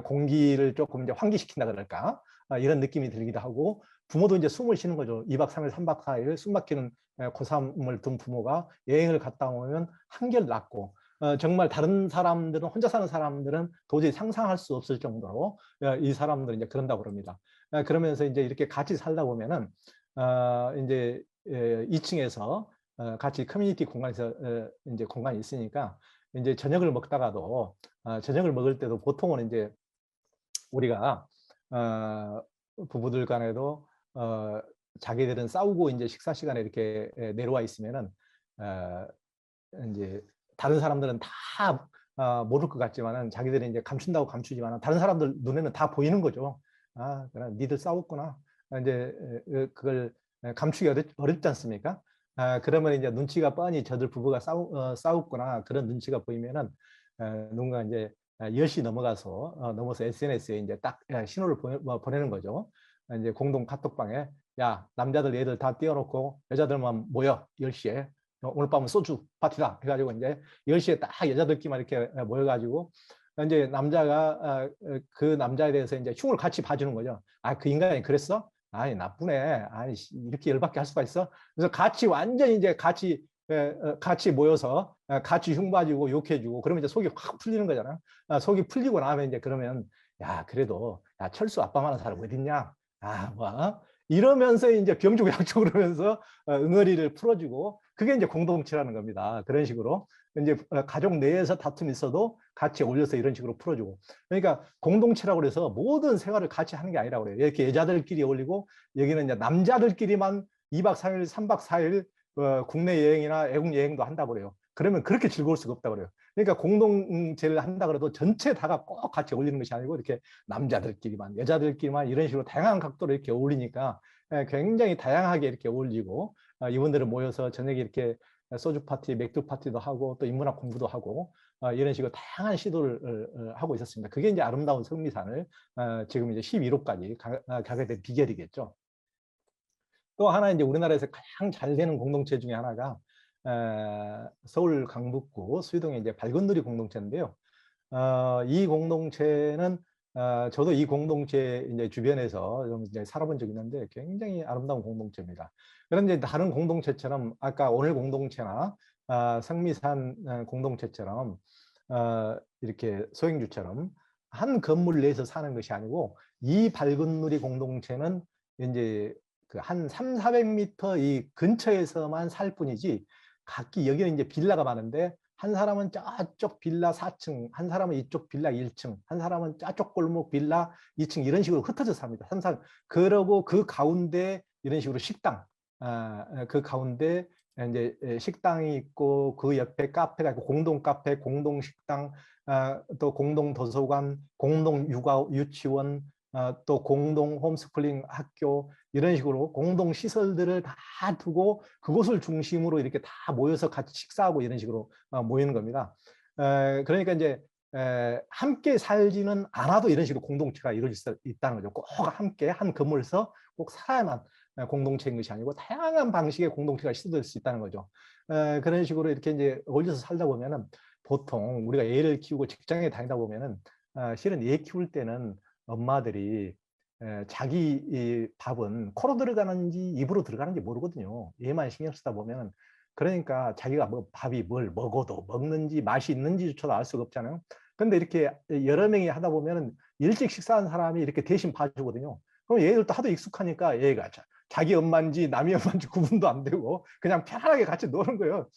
공기를 조금 이제 환기시킨다 그럴까 이런 느낌이 들기도 하고 부모도 이제 숨을 쉬는 거죠. 2박 3일, 3박 4일 숨 막히는 고3을 둔 부모가 여행을 갔다 오면 한결 낫고 정말 다른 사람들은 혼자 사는 사람들은 도저히 상상할 수 없을 정도로 이 사람들은 이제 그런다고 그럽니다. 그러면서 이제 이렇게 같이 살다 보면은 이제 2층에서 같이 커뮤니티 공간에서 이제 공간이 있으니까 이제 저녁을 먹다가도 저녁을 먹을 때도 보통은 이제 우리가 부부들 간에도 자기들은 싸우고 이제 식사 시간에 이렇게 내려와 있으면은 이제 다른 사람들은 다 모를 것 같지만은 자기들이 이제 감춘다고 감추지만은 다른 사람들 눈에는 다 보이는 거죠. 그래, 니들 싸웠구나. 이제 그걸 감추기 어렵지 않습니까? 그러면 이제 눈치가 뻔히 저들 부부가 싸웠구나 그런 눈치가 보이면은 누군가 이제 10시 넘어서 SNS에 이제 딱 신호를 보내는 거죠. 이제 공동 카톡방에 야 남자들 얘들 다 띄워놓고 여자들만 모여 10시에 오늘 밤은 소주 파티다 해가지고 이제 10시에 딱 여자들끼리만 이렇게 모여가지고 이제 남자가 그 남자에 대해서 이제 흉을 같이 봐주는 거죠. 아, 그 인간이 그랬어? 아니, 나쁘네. 아니, 이렇게 열받게 할 수가 있어? 그래서 같이 완전히 이제 같이 모여서 같이 흉 봐주고 욕해주고 그러면 이제 속이 확 풀리는 거잖아. 속이 풀리고 나면 이제 그러면 야, 그래도 야, 철수 아빠만한 사람 어딨냐? 아, 뭐 이러면서 이제 병주약주 그러면서 응어리를 풀어주고 그게 이제 공동체라는 겁니다. 그런 식으로 이제 가족 내에서 다툼이 있어도 같이 어울려서 이런 식으로 풀어주고 그러니까 공동체라고 그래서 모든 생활을 같이 하는 게 아니라고 그래요. 이렇게 여자들끼리 어울리고 여기는 이제 남자들끼리만 2박 3일, 3박 4일 국내 여행이나 외국 여행도 한다고 그래요. 그러면 그렇게 즐거울 수가 없다고 그래요. 그러니까 공동체를 한다 그래도 전체 다가 꼭 같이 어울리는 것이 아니고 이렇게 남자들끼리만, 여자들끼리만 이런 식으로 다양한 각도로 이렇게 어울리니까 굉장히 다양하게 이렇게 어울리고 이분들은 모여서 저녁에 이렇게 소주 파티, 맥주 파티도 하고 또 인문학 공부도 하고 이런 식으로 다양한 시도를 하고 있었습니다. 그게 이제 아름다운 성미산을 지금 이제 11호까지 가게 된 비결이겠죠. 또 하나 이제 우리나라에서 가장 잘 되는 공동체 중에 하나가 서울 강북구 수유동의 이제 밝은누리 공동체인데요. 이 공동체는 저도 이 공동체 이제 주변에서 좀 이제 살아본 적이 있는데 굉장히 아름다운 공동체입니다. 그런데 다른 공동체처럼 아까 오늘 공동체나 성미산 공동체처럼 이렇게 소행주처럼 한 건물 내에서 사는 것이 아니고 이 밝은 누리 공동체는 이제 그 한 3, 400m 이 근처에서만 살 뿐이지 각기 여기는 이제 빌라가 많은데 한 사람은 저쪽 빌라 4층, 한 사람은 이쪽 빌라 1층, 한 사람은 저쪽 골목 빌라 2층 이런 식으로 흩어져 삽니다. 항상 그러고 그 가운데 이런 식으로 식당, 그 가운데 이제 식당이 있고 그 옆에 카페가 있고 공동 카페, 공동 식당, 또 공동 도서관, 공동 육아 유치원, 또 공동 홈스쿨링 학교 이런 식으로 공동 시설들을 다 두고 그곳을 중심으로 이렇게 다 모여서 같이 식사하고 이런 식으로 모이는 겁니다. 그러니까 이제 함께 살지는 않아도 이런 식으로 공동체가 이루어질 수 있다는 거죠. 꼭 함께 한 건물에서 꼭 살아야만 공동체인 것이 아니고 다양한 방식의 공동체가 시도될 수 있다는 거죠. 그런 식으로 이렇게 이제 어울려서 살다 보면은 보통 우리가 애를 키우고 직장에 다니다 보면은 실은 애 키울 때는 엄마들이 자기 밥은 코로 들어가는지 입으로 들어가는지 모르거든요. 얘만 신경 쓰다 보면 그러니까 자기가 뭐 밥이 뭘 먹어도 먹는지 맛이 있는지조차도 알 수가 없잖아요. 근데 이렇게 여러 명이 하다 보면 일찍 식사한 사람이 이렇게 대신 봐주거든요. 그럼 얘들도 하도 익숙하니까 얘가 자기 엄마인지 남의 엄마인지 구분도 안 되고 그냥 편안하게 같이 노는 거예요.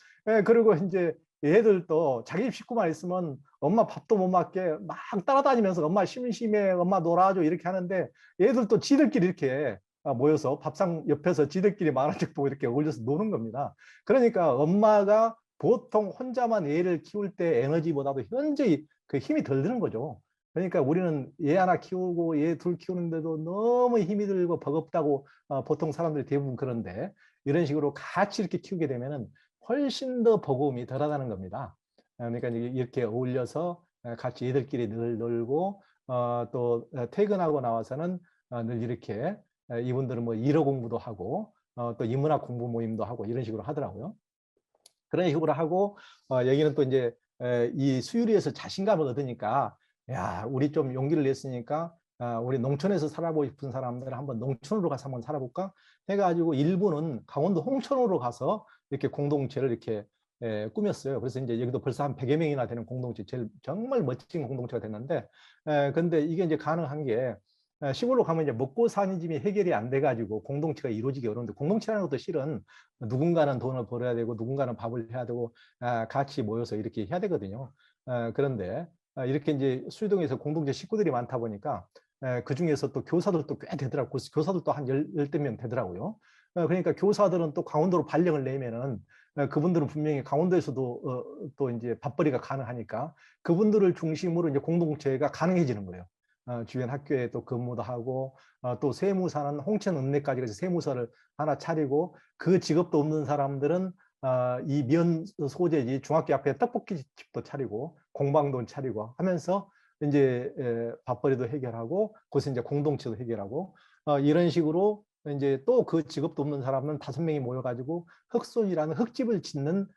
그리고 이제 얘들도 자기 집 식구만 있으면 엄마 밥도 못 먹게 막 따라다니면서 엄마 심심해, 엄마 놀아줘 이렇게 하는데 얘들도 지들끼리 이렇게 모여서 밥상 옆에서 지들끼리 만화책 보고 이렇게 어울려서 노는 겁니다. 그러니까 엄마가 보통 혼자만 애를 키울 때 에너지보다도 현저히 그 힘이 덜 드는 거죠. 그러니까 우리는 얘 하나 키우고 얘 둘 키우는데도 너무 힘이 들고 버겁다고 보통 사람들이 대부분 그런데 이런 식으로 같이 이렇게 키우게 되면은 훨씬 더 버거움이 덜하다는 겁니다. 그러니까 이렇게 어울려서 같이 얘들끼리 늘 놀고 또 퇴근하고 나와서는 늘 이렇게 이분들은 뭐 일어 공부도 하고 또 인문학 공부 모임도 하고 이런 식으로 하더라고요. 그런 식으로 하고 여기는 또 이제 이 수유리에서 자신감을 얻으니까 야, 우리 좀 용기를 냈으니까 우리 농촌에서 살아보고 싶은 사람들은 한번 농촌으로 가서 한번 살아볼까 해가지고 일부는 강원도 홍천으로 가서 이렇게 공동체를 이렇게 꾸몄어요. 그래서 이제 여기도 벌써 한 100여 명이나 되는 공동체, 제일 정말 멋진 공동체가 됐는데, 근데 이게 이제 가능한 게 시골로 가면 이제 먹고 사는 집이 해결이 안 돼가지고 공동체가 이루어지기 어려운데 공동체라는 것도 실은 누군가는 돈을 벌어야 되고 누군가는 밥을 해야 되고 같이 모여서 이렇게 해야 되거든요. 그런데 이렇게 이제 수유동에서 공동체 식구들이 많다 보니까 그 중에서 또 교사들도 꽤 되더라고요. 교사들도 한 열댓 명 되더라고요. 그러니까 교사들은 또 강원도로 발령을 내면은 그분들은 분명히 강원도에서도 또 이제 밥벌이가 가능하니까 그분들을 중심으로 이제 공동체가 가능해지는 거예요. 주변 학교에 또 근무도 하고 또 세무사는 홍천읍내까지 가서 세무서를 하나 차리고 그 직업도 없는 사람들은 이 면 소재지 중학교 앞에 떡볶이 집도 차리고 공방도 차리고 하면서 이제 밥벌이도 해결하고 거기서 이제 공동체도 해결하고 이런 식으로 이제 또 그 직업도 없는 사람은 5명이 모여가지고 흙손이라는 흙집을 짓는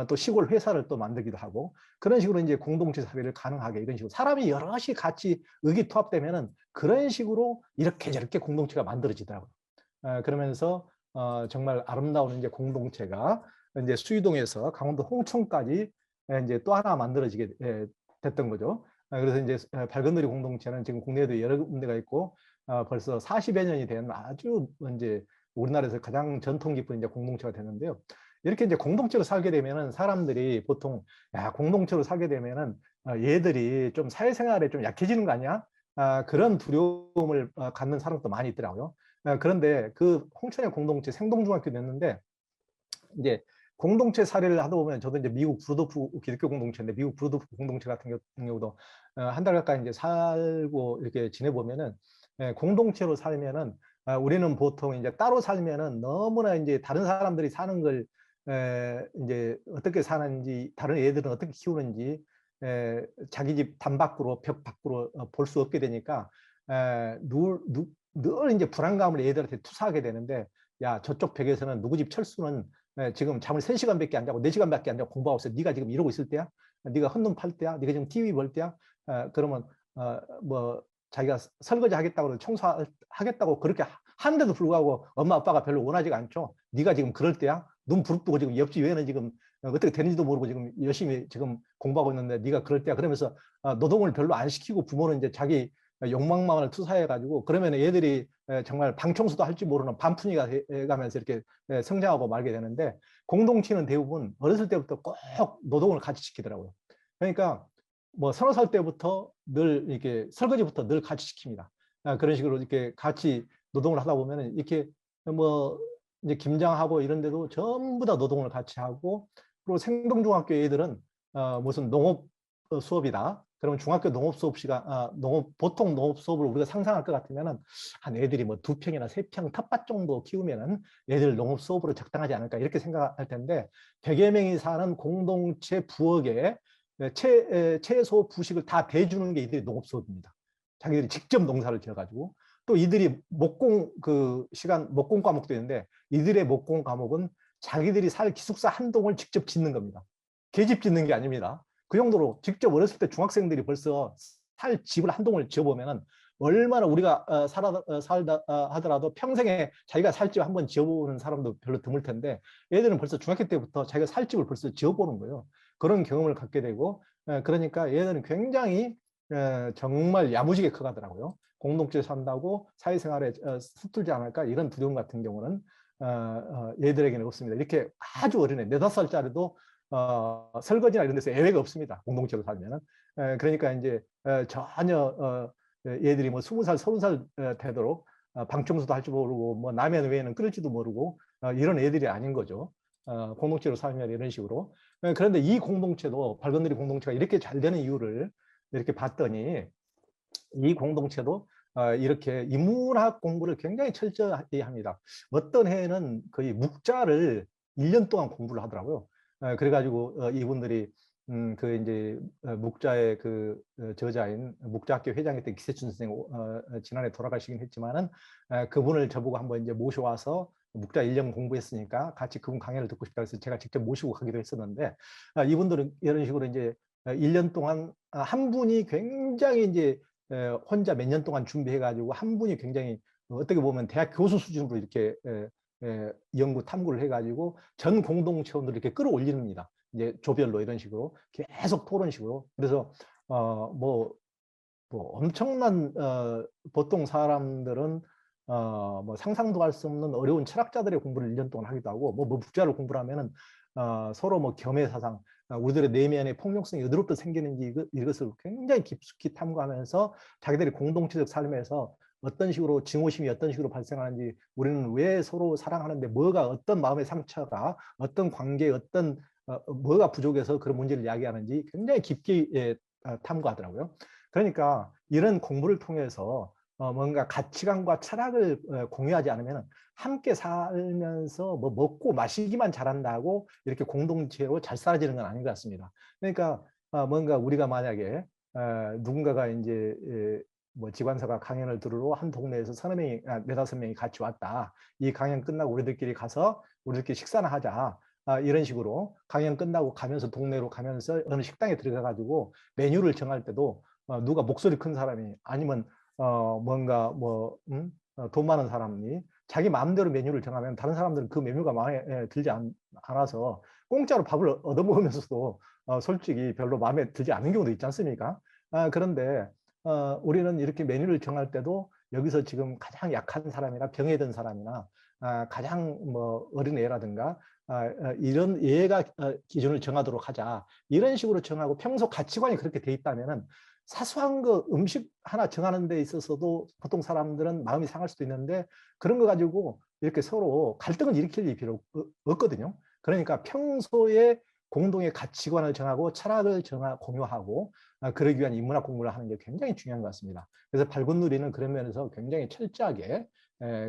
또 시골 회사를 또 만들기도 하고 그런 식으로 이제 공동체 사회를 가능하게 이런 식으로 사람이 여럿이 같이 의기투합되면은 그런 식으로 이렇게 저렇게 공동체가 만들어지더라고요. 그러면서 정말 아름다운 이제 공동체가 이제 수유동에서 강원도 홍천까지 이제 또 하나 만들어지게 됐던 거죠. 그래서 이제 밝은누리 공동체는 지금 국내에도 여러 군데가 있고 벌써 40여 년이 된 아주 이제 우리나라에서 가장 전통 깊은 이제 공동체가 됐는데요. 이렇게 이제 공동체로 살게 되면은 사람들이 보통 야 공동체로 살게 되면은 얘들이 좀 사회생활에 좀 약해지는 거 아니야? 그런 두려움을 갖는 사람도 많이 있더라고요. 그런데 그 홍천의 공동체 생동중학교 냈는데 이제 공동체 사례를 하다 보면 저도 이제 미국 브루도프 기독교 공동체인데 미국 브루도프 공동체 같은 경우도 한 달 가까이 이제 살고 이렇게 지내보면은 공동체로 살면은 우리는 보통 이제 따로 살면은 너무나 이제 다른 사람들이 사는 걸 이제 어떻게 사는지 다른 애들은 어떻게 키우는지 자기 집 담 밖으로 벽 밖으로 볼 수 없게 되니까 늘 이제 불안감을 애들한테 투사하게 되는데 야 저쪽 벽에서는 누구 집 철수는 지금 잠을 3시간밖에 안 자고 4시간밖에 안 자고 공부하고 있어. 네가 지금 이러고 있을 때야? 네가 헌눈 팔 때야? 네가 지금 TV 볼 때야? 그러면 뭐 자기가 설거지 하겠다고 청소하겠다고 그렇게 하는데도 불구하고 엄마 아빠가 별로 원하지가 않죠. 네가 지금 그럴 때야? 눈 부릅뜨고 지금 옆집 외에는 지금 어떻게 되는지도 모르고 지금 열심히 지금 공부하고 있는데 네가 그럴 때야. 그러면서 노동을 별로 안 시키고 부모는 이제 자기 욕망만을 투사해가지고 그러면 애들이 정말 방청소도 할 줄 모르는 반푼이가 가면서 이렇게 성장하고 말게 되는데 공동체는 대부분 어렸을 때부터 꼭 노동을 같이 시키더라고요. 그러니까 뭐 30살 때부터 늘 이렇게 설거지부터 늘 같이 시킵니다. 그런 식으로 이렇게 같이 노동을 하다 보면은 이렇게 뭐 이제 김장하고 이런 데도 전부 다 노동을 같이 하고 그리고 생동중학교 애들은 무슨 농업 수업이다. 그러면 중학교 농업 수업 시간, 보통 농업 수업을 우리가 상상할 것 같으면은 한 애들이 뭐 2평이나 3평 텃밭 정도 키우면은 애들 농업 수업으로 적당하지 않을까 이렇게 생각할 텐데 100여 명이 사는 공동체 부엌에 채소 부식을 다 대주는 게 이들이 농업 수업입니다. 자기들이 직접 농사를 지어가지고 또 이들이 목공 그 시간 목공 과목도 있는데 이들의 목공 과목은 자기들이 살 기숙사 한 동을 직접 짓는 겁니다. 계집 짓는 게 아닙니다. 그 정도로 직접 어렸을 때 중학생들이 벌써 살 집을 한 동을 지어보면은 얼마나 우리가 살다 하더라도 평생에 자기가 살 집 한번 지어보는 사람도 별로 드물 텐데 애들은 벌써 중학교 때부터 자기가 살 집을 벌써 지어보는 거예요. 그런 경험을 갖게 되고 그러니까 얘들은 굉장히 정말 야무지게 커가더라고요. 공동체에 산다고 사회생활에 서툴지 않을까 이런 두려움 같은 경우는 얘들에게는 없습니다. 이렇게 아주 어린애 4~5살짜리도 설거지나 이런 데서 예외가 없습니다. 공동체로 살면은. 그러니까 이제 전혀 얘들이 뭐 20살, 30살 되도록 방청소도 할 줄 모르고 뭐 라면 외에는 끓일지도 모르고 이런 애들이 아닌 거죠. 공동체로 살면 이런 식으로. 그런데 이 공동체도 밝은누리 공동체가 이렇게 잘 되는 이유를 이렇게 봤더니 이 공동체도 이렇게 인문학 공부를 굉장히 철저히 합니다. 어떤 해에는 거의 묵자를 1년 동안 공부를 하더라고요. 그래가지고 이분들이 그 이제 묵자의 그 저자인 묵자학교 회장이었던 기세춘 선생 지난해 돌아가시긴 했지만은 그분을 저보고 한번 이제 모셔와서 묵자 1년 공부했으니까 같이 그분 강연을 듣고 싶다 해서 제가 직접 모시고 가기도 했었는데 이분들은 이런 식으로 이제 1년 동안 한 분이 굉장히 이제 혼자 몇 년 동안 준비해가지고 한 분이 굉장히 어떻게 보면 대학 교수 수준으로 이렇게 연구 탐구를 해가지고 전 공동체원들을 이렇게 끌어올립니다. 이제 조별로 이런 식으로 계속 토론식으로. 그래서 뭐 엄청난 보통 사람들은 뭐 상상도 할 수 없는 어려운 철학자들의 공부를 1년 동안 하기도 하고 뭐 묵자를 공부를 하면은 서로 뭐 겸해 사상 우리들의 내면의 폭력성이 어디로부터 생기는지 이것을 굉장히 깊숙이 탐구하면서 자기들이 공동체적 삶에서 어떤 식으로 증오심이 어떤 식으로 발생하는지 우리는 왜 서로 사랑하는데 뭐가 어떤 마음의 상처가 어떤 관계에 어떤 뭐가 부족해서 그런 문제를 이야기하는지 굉장히 깊게 탐구하더라고요. 그러니까 이런 공부를 통해서 뭔가 가치관과 철학을 공유하지 않으면 함께 살면서 뭐 먹고 마시기만 잘한다고 이렇게 공동체로 잘 살아지는 건 아닌 것 같습니다. 그러니까 뭔가 우리가 만약에 누군가가 이제 뭐 지관사가 강연을 들으러 한 동네에서 3~4명이, 4~5명이 같이 왔다. 이 강연 끝나고 우리들끼리 가서 우리들끼리 식사나 하자. 이런 식으로 강연 끝나고 가면서 동네로 가면서 어느 식당에 들어가가지고 메뉴를 정할 때도 누가 목소리 큰 사람이 아니면 뭔가 뭐 돈 많은 사람이 자기 마음대로 메뉴를 정하면 다른 사람들은 그 메뉴가 마음에 들지 않아서 공짜로 밥을 얻어먹으면서도 솔직히 별로 마음에 들지 않는 경우도 있지 않습니까? 그런데 우리는 이렇게 메뉴를 정할 때도 여기서 지금 가장 약한 사람이나 병에 든 사람이나 가장 뭐 어린 애라든가 이런 얘가 기준을 정하도록 하자. 이런 식으로 정하고 평소 가치관이 그렇게 돼 있다면은 사소한 거 음식 하나 정하는 데 있어서도 보통 사람들은 마음이 상할 수도 있는데 그런 거 가지고 이렇게 서로 갈등을 일으킬 일이 필요 없거든요. 그러니까 평소에 공동의 가치관을 정하고 철학을 공유하고 그러기 위한 인문학 공부를 하는 게 굉장히 중요한 것 같습니다. 그래서 발군누리는 그런 면에서 굉장히 철저하게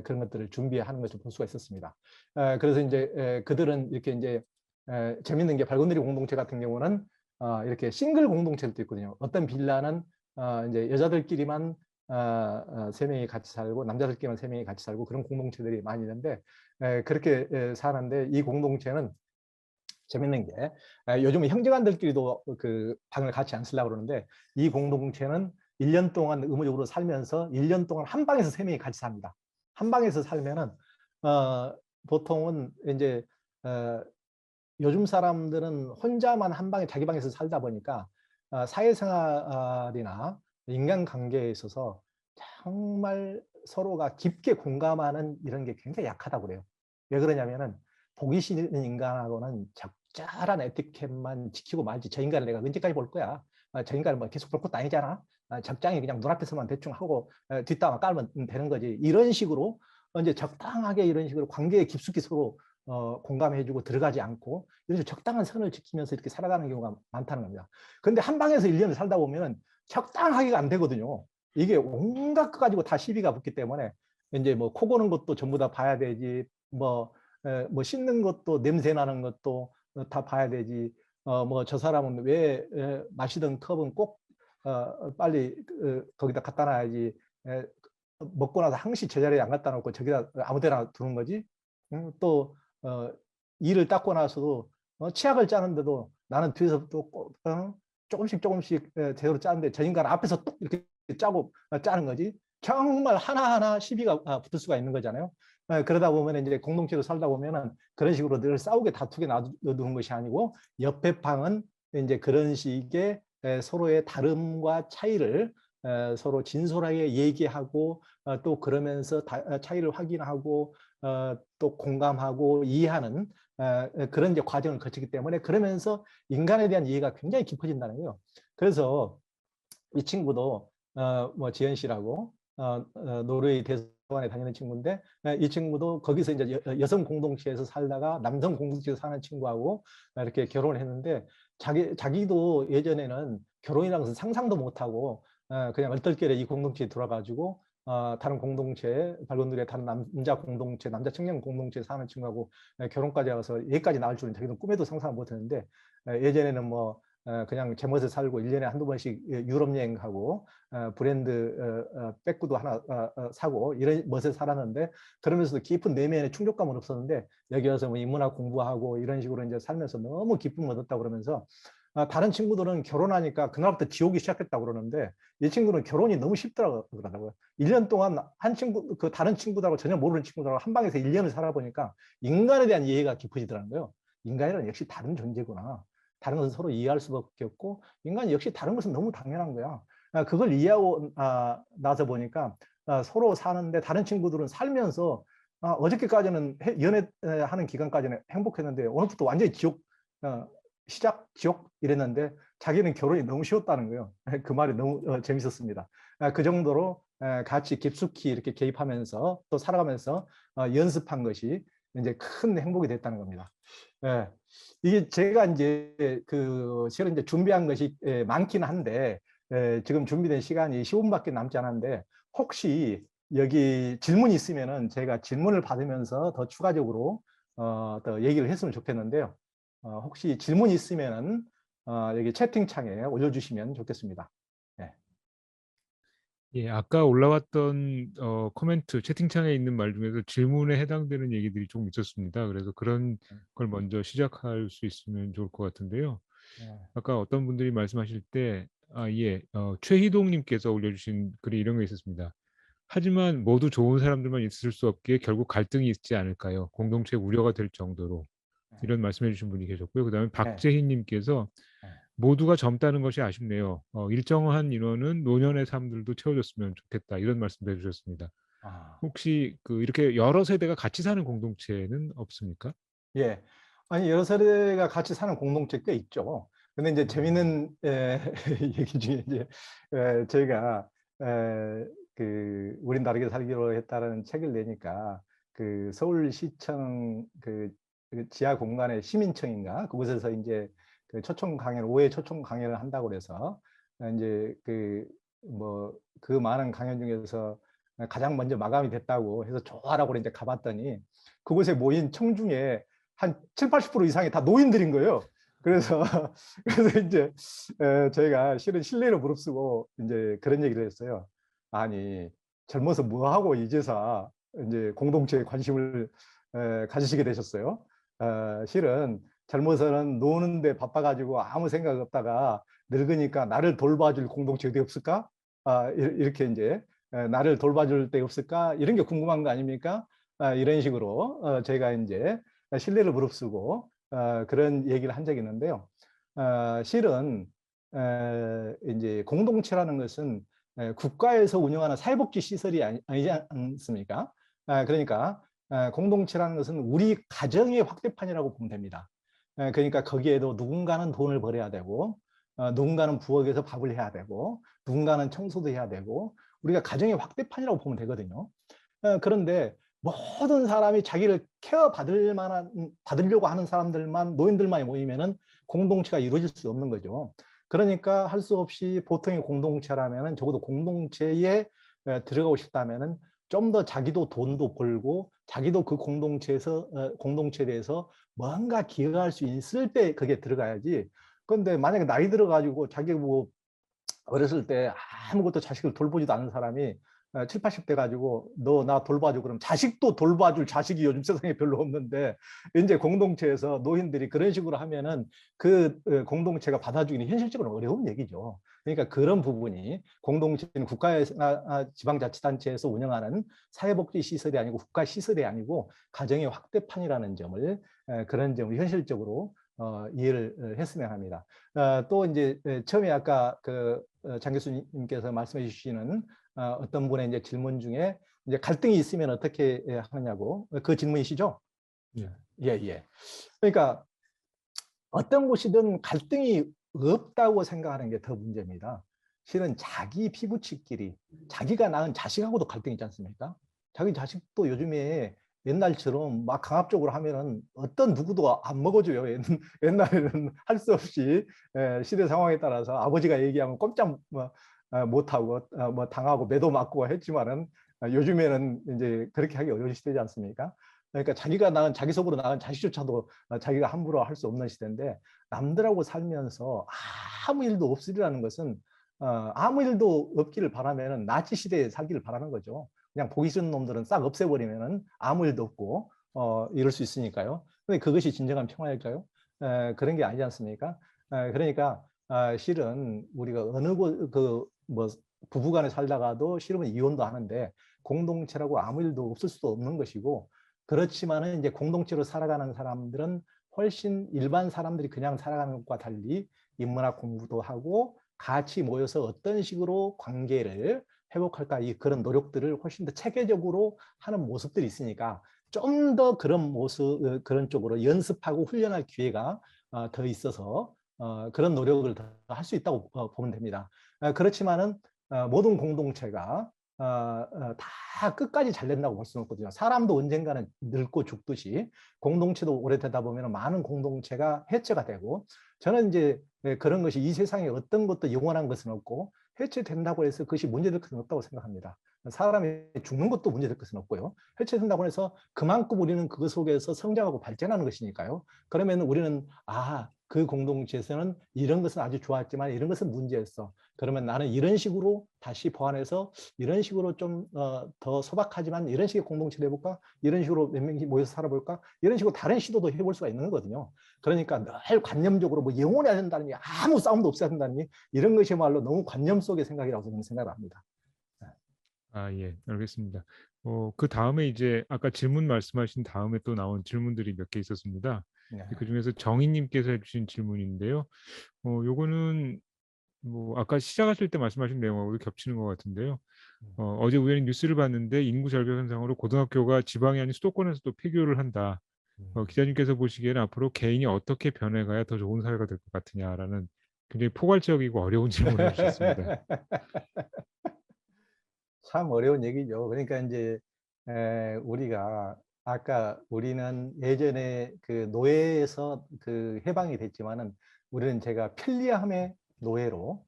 그런 것들을 준비하는 것을 볼 수가 있었습니다. 그래서 이제 그들은 이렇게 이제 재밌는 게 발군누리 공동체 같은 경우는 이렇게 싱글 공동체도 있거든요. 어떤 빌라는 이제 여자들끼리만 3명이 같이 살고 남자들끼리만 3명이 같이 살고 그런 공동체들이 많이 있는데 그렇게 사는데 이 공동체는 재밌는 게 요즘 형제간들끼리도 그 방을 같이 안 쓰려고 그러는데 이 공동체는 1년 동안 의무적으로 살면서 1년 동안 한 방에서 3명이 같이 삽니다. 한 방에서 살면은 보통은 이제 요즘 사람들은 혼자만 한 방에 자기 방에서 살다 보니까 사회생활이나 인간관계에 있어서 정말 서로가 깊게 공감하는 이런 게 굉장히 약하다고 그래요. 왜 그러냐면은 보기 싫은 인간하고는 적절한 에티켓만 지키고 말지 저 인간을 내가 언제까지 볼 거야. 저 인간을 뭐 계속 볼 것도 아니잖아. 적당히 그냥 눈앞에서만 대충 하고 뒷담화 깔면 되는 거지. 이런 식으로 이제 적당하게 이런 식으로 관계에 깊숙이 서로 공감해주고 들어가지 않고 이런 식으로 적당한 선을 지키면서 이렇게 살아가는 경우가 많다는 겁니다. 그런데 한 방에서 1년을 살다 보면 적당하게가 안 되거든요. 이게 온갖 거 가지고 다 시비가 붙기 때문에 이제 뭐 코 고는 것도 전부 다 봐야 되지 뭐 씻는 것도 냄새 나는 것도 다 봐야 되지 뭐 저 사람은 왜 마시던 컵은 꼭 빨리 거기다 갖다 놔야지 먹고 나서 항시 제자리에 안 갖다 놓고 저기다 아무 데나 두는 거지 또 이를 닦고 나서도 치약을 짜는데도 나는 뒤에서 또 조금씩 제대로 짜는데 저 인간 앞에서 또 이렇게 짜고 짜는 거지. 정말 하나하나 시비가 붙을 수가 있는 거잖아요. 그러다 보면 이제 공동체로 살다 보면은 그런 식으로 늘 싸우게 다투게 놔두는 것이 아니고 옆에 방은 이제 그런 식의 서로의 다름과 차이를 서로 진솔하게 얘기하고 또 그러면서 차이를 확인하고 또 공감하고 이해하는 그런 이제 과정을 거치기 때문에 그러면서 인간에 대한 이해가 굉장히 깊어진다는 거예요. 그래서 이 친구도 뭐 지현 씨라고 노르웨이 대사관에 다니는 친구인데 이 친구도 거기서 이제 여성 공동체에서 살다가 남성 공동체에서 사는 친구하고 이렇게 결혼을 했는데 자기도 예전에는 결혼이라는 것은 상상도 못하고 그냥 얼떨결에 이 공동체에 들어가지고 다른 공동체, 발견들의 다른 남자 공동체, 남자 청년 공동체에 사는 친구하고 결혼까지 와서 여기까지 나올 줄은 자기는 꿈에도 상상을 못했는데 예전에는 뭐 그냥 제멋에 살고 1년에 한두 번씩 유럽 여행하고 브랜드 백구도 하나 사고 이런 멋에 살았는데 그러면서도 깊은 내면의 충족감은 없었는데 여기 와서 뭐 인문학 공부하고 이런 식으로 이제 살면서 너무 기쁨을 얻었다 그러면서 다른 친구들은 결혼하니까 그날부터 지옥이 시작했다고 그러는데 이 친구는 결혼이 너무 쉽더라고요. 1년 동안 한 친구, 그 다른 친구들하고 전혀 모르는 친구들하고 한 방에서 1년을 살아보니까 인간에 대한 이해가 깊어지더라는 거예요. 인간이란 역시 다른 존재구나. 다른 것은 서로 이해할 수밖에 없고 인간이 역시 다른 것은 너무 당연한 거야. 그걸 이해하고 나서 보니까 서로 사는데 다른 친구들은 살면서 어저께까지는 연애하는 기간까지는 행복했는데 오늘부터 완전히 지옥 시작 지옥 이랬는데 자기는 결혼이 너무 쉬웠다는 거예요. 그 말이 너무 재밌었습니다. 그 정도로 같이 깊숙이 이렇게 개입하면서 또 살아가면서 연습한 것이 이제 큰 행복이 됐다는 겁니다. 이게 제가 이제 실은 이제 준비한 것이 많긴 한데 지금 준비된 시간이 15분밖에 남지 않았는데 혹시 여기 질문이 있으면은 제가 질문을 받으면서 더 추가적으로 더 얘기를 했으면 좋겠는데요. 혹시 질문이 있으면은 여기 채팅창에 올려주시면 좋겠습니다. 네. 예, 아까 올라왔던 코멘트 채팅창에 있는 말 중에서 질문에 해당되는 얘기들이 조금 있었습니다. 그래서 그런 걸 먼저 시작할 수 있으면 좋을 것 같은데요. 네. 아까 어떤 분들이 말씀하실 때, 예, 최희동님께서 올려주신 글이 이런 게 있었습니다. 하지만 모두 좋은 사람들만 있을 수 없기에 결국 갈등이 있지 않을까요? 공동체 우려가 될 정도로. 이런 말씀해 주신 분이 계셨고요. 그다음에 네. 박재희님께서 네. 모두가 젊다는 것이 아쉽네요. 일정한 인원은 노년의 삶들도 채워줬으면 좋겠다. 이런 말씀도 해주셨습니다. 아, 혹시 이렇게 여러 세대가 같이 사는 공동체는 없습니까? 예. 아니, 여러 세대가 같이 사는 공동체 꽤 있죠. 근데 이제 음, 재밌는 얘기 중에 이제 저희가 우린 다르게 살기로 했다라는 책을 내니까 그 서울시청 그 지하 공간의 시민청인가 그곳에서 이제 그 초청 강연, 5회 초청 강연을 한다고 그래서 이제 그 많은 강연 중에서 가장 먼저 마감이 됐다고 해서 좋아라고 이제 가봤더니 그곳에 모인 청중에 한 7, 80% 이상이 다 노인들인 거예요. 그래서 그래서 이제 저희가 실은 신뢰를 무릅쓰고 이제 그런 얘기를 했어요. 아니, 젊어서 뭐 하고 이제서 이제 공동체에 관심을 가지시게 되셨어요. 실은 젊어서는 노는데 바빠가지고 아무 생각 없다가 늙으니까 나를 돌봐줄 공동체 어디 없을까? 이렇게 이제 나를 돌봐줄 데 없을까? 이런 게 궁금한 거 아닙니까? 이런 식으로 저희가 이제 신뢰를 무릅쓰고 그런 얘기를 한 적이 있는데요. 실은 이제 공동체라는 것은 국가에서 운영하는 사회복지 시설이 아니지 않습니까? 그러니까 공동체라는 것은 우리 가정의 확대판이라고 보면 됩니다. 그러니까 거기에도 누군가는 돈을 벌어야 되고 누군가는 부엌에서 밥을 해야 되고 누군가는 청소도 해야 되고 우리가 가정의 확대판이라고 보면 되거든요. 그런데 모든 사람이 자기를 받으려고 하는 사람들만, 노인들만 모이면은 공동체가 이루어질 수 없는 거죠. 그러니까 할 수 없이 보통의 공동체라면은 적어도 공동체에 들어가고 싶다면은 좀 더 자기도 돈도 벌고 자기도 그 공동체에 대해서 뭔가 기여할 수 있을 때 그게 들어가야지. 그런데 만약에 나이 들어가지고 자기 뭐 어렸을 때 아무것도 자식을 돌보지도 않은 사람이 7, 80대 가지고 너 나 돌봐줘 그럼 자식도 돌봐줄 자식이 요즘 세상에 별로 없는데 이제 공동체에서 노인들이 그런 식으로 하면은 그 공동체가 받아주기는 현실적으로 어려운 얘기죠. 그러니까 그런 부분이 공동체는 국가나 지방자치단체에서 운영하는 사회복지 시설이 아니고 국가 시설이 아니고 가정의 확대판이라는 점을 그런 점을 현실적으로 이해를 했으면 합니다. 또 이제 처음에 아까 장 교수님께서 말씀해 주시는 어떤 분의 이제 질문 중에 이제 갈등이 있으면 어떻게 하느냐고 그 질문이시죠? 예. 예, 예. 그러니까 어떤 곳이든 갈등이 없다고 생각하는 게 더 문제입니다. 실은 자기 피부치끼리 자기가 낳은 자식하고도 갈등이 있지 않습니까? 자기 자식도 요즘에 옛날처럼 막 강압적으로 하면은 어떤 누구도 안 먹어줘요. 옛날에는 할 수 없이 시대 상황에 따라서 아버지가 얘기하면 꼼짝 못하고 뭐 당하고 매도 맞고 했지만은 요즘에는 이제 그렇게 하기 어려운 시대지 않습니까? 그러니까 자기가 낳은 자기 속으로 낳은 자식조차도 자기가 함부로 할 수 없는 시대인데 남들하고 살면서 아무 일도 없으리라는 것은 아무 일도 없기를 바라면은 나치 시대에 살기를 바라는 거죠. 그냥 보기 싫은 놈들은 싹 없애버리면은 아무 일도 없고 이럴 수 있으니까요. 근데 그것이 진정한 평화일까요? 그런 게 아니지 않습니까? 그러니까 실은 우리가 어느 그뭐 부부간에 살다가도 실은 이혼도 하는데 공동체라고 아무 일도 없을 수도 없는 것이고 그렇지만은 이제 공동체로 살아가는 사람들은 훨씬 일반 사람들이 그냥 살아가는 것과 달리 인문학 공부도 하고 같이 모여서 어떤 식으로 관계를 회복할까 이 그런 노력들을 훨씬 더 체계적으로 하는 모습들이 있으니까 좀 더 그런 모습 그런 쪽으로 연습하고 훈련할 기회가 더 있어서 그런 노력을 더 할 수 있다고 보면 됩니다. 그렇지만은 모든 공동체가 다 끝까지 잘 된다고 볼 수는 없거든요. 사람도 언젠가는 늙고 죽듯이 공동체도 오래되다 보면 많은 공동체가 해체가 되고 저는 이제 그런 것이 이 세상에 어떤 것도 영원한 것은 없고 해체된다고 해서 그것이 문제될 것은 없다고 생각합니다. 사람이 죽는 것도 문제될 것은 없고요. 해체된다고 해서 그만큼 우리는 그 속에서 성장하고 발전하는 것이니까요. 그러면 우리는 그 공동체에서는 이런 것은 아주 좋았지만 이런 것은 문제였어. 그러면 나는 이런 식으로 다시 보완해서 이런 식으로 좀 더 소박하지만 이런 식의 공동체를 해볼까? 이런 식으로 몇 명이 모여서 살아볼까? 이런 식으로 다른 시도도 해볼 수가 있는 거거든요. 그러니까 늘 관념적으로 뭐 영원해야 된다니 아무 싸움도 없어야 된다니 이런 것이야말로 너무 관념 속의 생각이라고 저는 생각을 합니다. 아, 예, 알겠습니다. 그 다음에 이제 아까 질문 말씀하신 다음에 또 나온 질문들이 몇 개 있었습니다. 네. 그 중에서 정희님께서 해주신 질문인데요. 요거는 뭐 아까 시작하실 때 말씀하신 내용하고 겹치는 것 같은데요. 어제 우연히 뉴스를 봤는데 인구 절벽 현상으로 고등학교가 지방이 아닌 수도권에서도 폐교를 한다. 기자님께서 보시기에는 앞으로 개인이 어떻게 변해가야 더 좋은 사회가 될 것 같으냐라는 굉장히 포괄적이고 어려운 질문을 해주셨습니다. 참 어려운 얘기죠. 그러니까 이제 우리가 아까 우리는 예전에 그 노예에서 그 해방이 됐지만은 우리는 제가 편리함의 노예로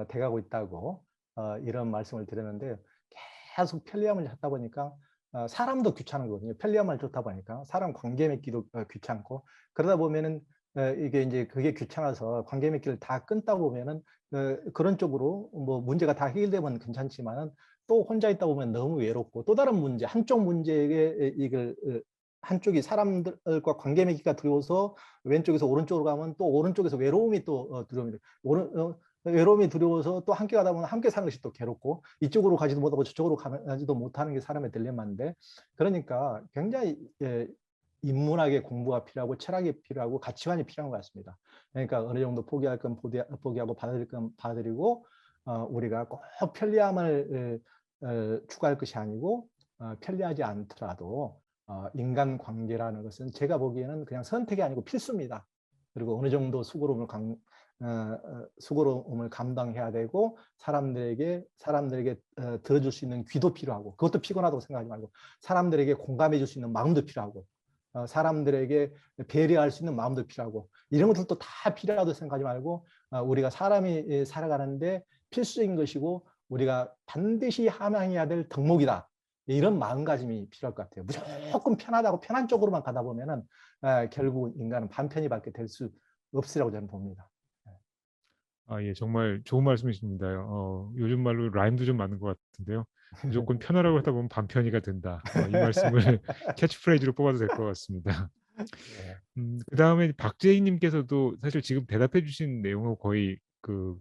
돼가고 있다고 이런 말씀을 드렸는데 계속 편리함을 찾다 보니까 사람도 귀찮은 거거든요. 편리함을 좋다 보니까 사람 관계 맺기도 귀찮고 그러다 보면은 이게 이제 그게 귀찮아서 관계 맺기를 다 끊다 보면은 그런 쪽으로 뭐 문제가 다 해결되면 괜찮지만은 또 혼자 있다 보면 너무 외롭고 또 다른 문제, 한쪽 문제에 이걸 한쪽이 사람들과 관계 맺기가 두려워서 왼쪽에서 오른쪽으로 가면 또 오른쪽에서 외로움이 또 두려움이 외로움이 두려워서 또 함께 가다 보면 함께 사는 것이 또 괴롭고 이쪽으로 가지도 못하고 저쪽으로 가지도 못하는 게 사람의 딜레마인데 그러니까 굉장히 인문학의 공부가 필요하고 철학이 필요하고 가치관이 필요한 것 같습니다. 그러니까 어느 정도 포기할 건 포기하고 받아들일 건 받아들이고 우리가 꼭 편리함을 추구할 것이 아니고 편리하지 않더라도 인간관계라는 것은 제가 보기에는 그냥 선택이 아니고 필수입니다. 그리고 어느 정도 수고로움을 감당해야 되고 사람들에게 들어줄 수 있는 귀도 필요하고 그것도 피곤하다고 생각하지 말고 사람들에게 공감해 줄 수 있는 마음도 필요하고 사람들에게 배려할 수 있는 마음도 필요하고 이런 것들도 다 필요하다고 생각하지 말고 우리가 사람이 살아가는데 필수인 것이고 우리가 반드시 함양해야 될 덕목이다. 이런 마음가짐이 필요할 것 같아요. 무조건 편하다고 편한 쪽으로만 가다 보면은 결국 인간은 반편이밖에 될 수 없으라고 저는 봅니다. 아, 예, 정말 좋은 말씀이십니다. 요즘 말로 라임도 좀 맞는 것 같은데요. 무조건 편하라고 하다 보면 반편이가 된다. 이 말씀을 캐치프레이즈로 뽑아도 될 것 같습니다. 예. 그 다음에 박재희님께서도 사실 지금 대답해 주신 내용하고 거의 그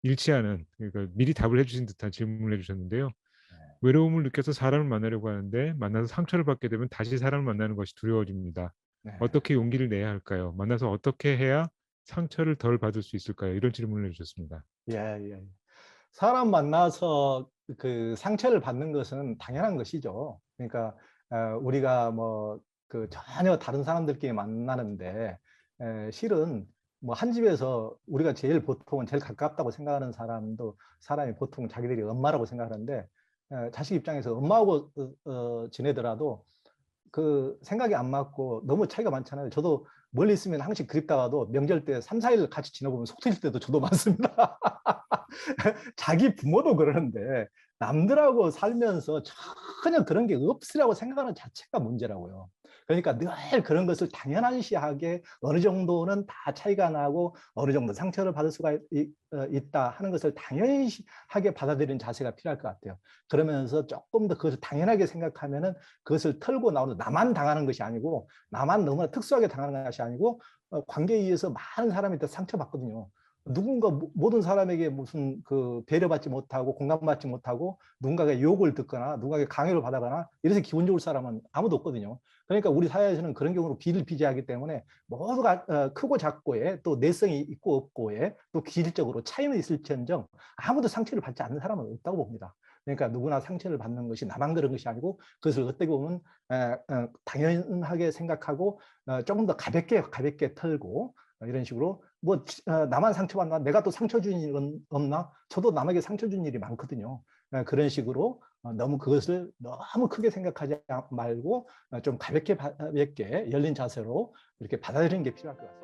일치하는, 그러니까 미리 답을 해주신 듯한 질문을 해주셨는데요. 외로움을 느껴서 사람을 만나려고 하는데 만나서 상처를 받게 되면 다시 사람을 만나는 것이 두려워집니다. 네. 어떻게 용기를 내야 할까요? 만나서 어떻게 해야 상처를 덜 받을 수 있을까요? 이런 질문을 해주셨습니다. 예, 예. 사람 만나서 그 상처를 받는 것은 당연한 것이죠. 그러니까 우리가 뭐 그 전혀 다른 사람들끼리 만나는데 실은 뭐 한 집에서 우리가 제일 보통은 제일 가깝다고 생각하는 사람이 보통 자기들이 엄마라고 생각하는데 자식 입장에서 엄마하고 지내더라도 그 생각이 안 맞고 너무 차이가 많잖아요. 저도 멀리 있으면 항상 그립다가도 명절 때 3, 4일 같이 지내보면 속 터질 때도 저도 많습니다. 자기 부모도 그러는데 남들하고 살면서 전혀 그런 게 없으라고 생각하는 자체가 문제라고요. 그러니까 늘 그런 것을 당연시하게 어느 정도는 다 차이가 나고 어느 정도 상처를 받을 수가 있다 하는 것을 당연시하게 받아들이는 자세가 필요할 것 같아요. 그러면서 조금 더 그것을 당연하게 생각하면은 그것을 털고 나오는 나만 당하는 것이 아니고 나만 너무나 특수하게 당하는 것이 아니고 관계에 의해서 많은 사람이 더 상처받거든요. 누군가 모든 사람에게 무슨 그 배려받지 못하고 공감받지 못하고 누군가가 욕을 듣거나 누군가에게 강요를 받아거나 이래서 기분 좋을 사람은 아무도 없거든요. 그러니까 우리 사회에서는 그런 경우로 비일비재하기 때문에 모두가 크고 작고에 또 내성이 있고 없고에 또 기질적으로 차이는 있을지언정 아무도 상처를 받지 않는 사람은 없다고 봅니다. 그러니까 누구나 상처를 받는 것이 나만 그런 것이 아니고 그것을 어떻게 보면 당연하게 생각하고 조금 더 가볍게 털고 이런 식으로 뭐 나만 상처받나 내가 또 상처 준 일은 없나 저도 남에게 상처 준 일이 많거든요. 그런 식으로 너무 그것을 너무 크게 생각하지 말고 좀 가볍게 열린 자세로 이렇게 받아들이는 게 필요할 것 같습니다.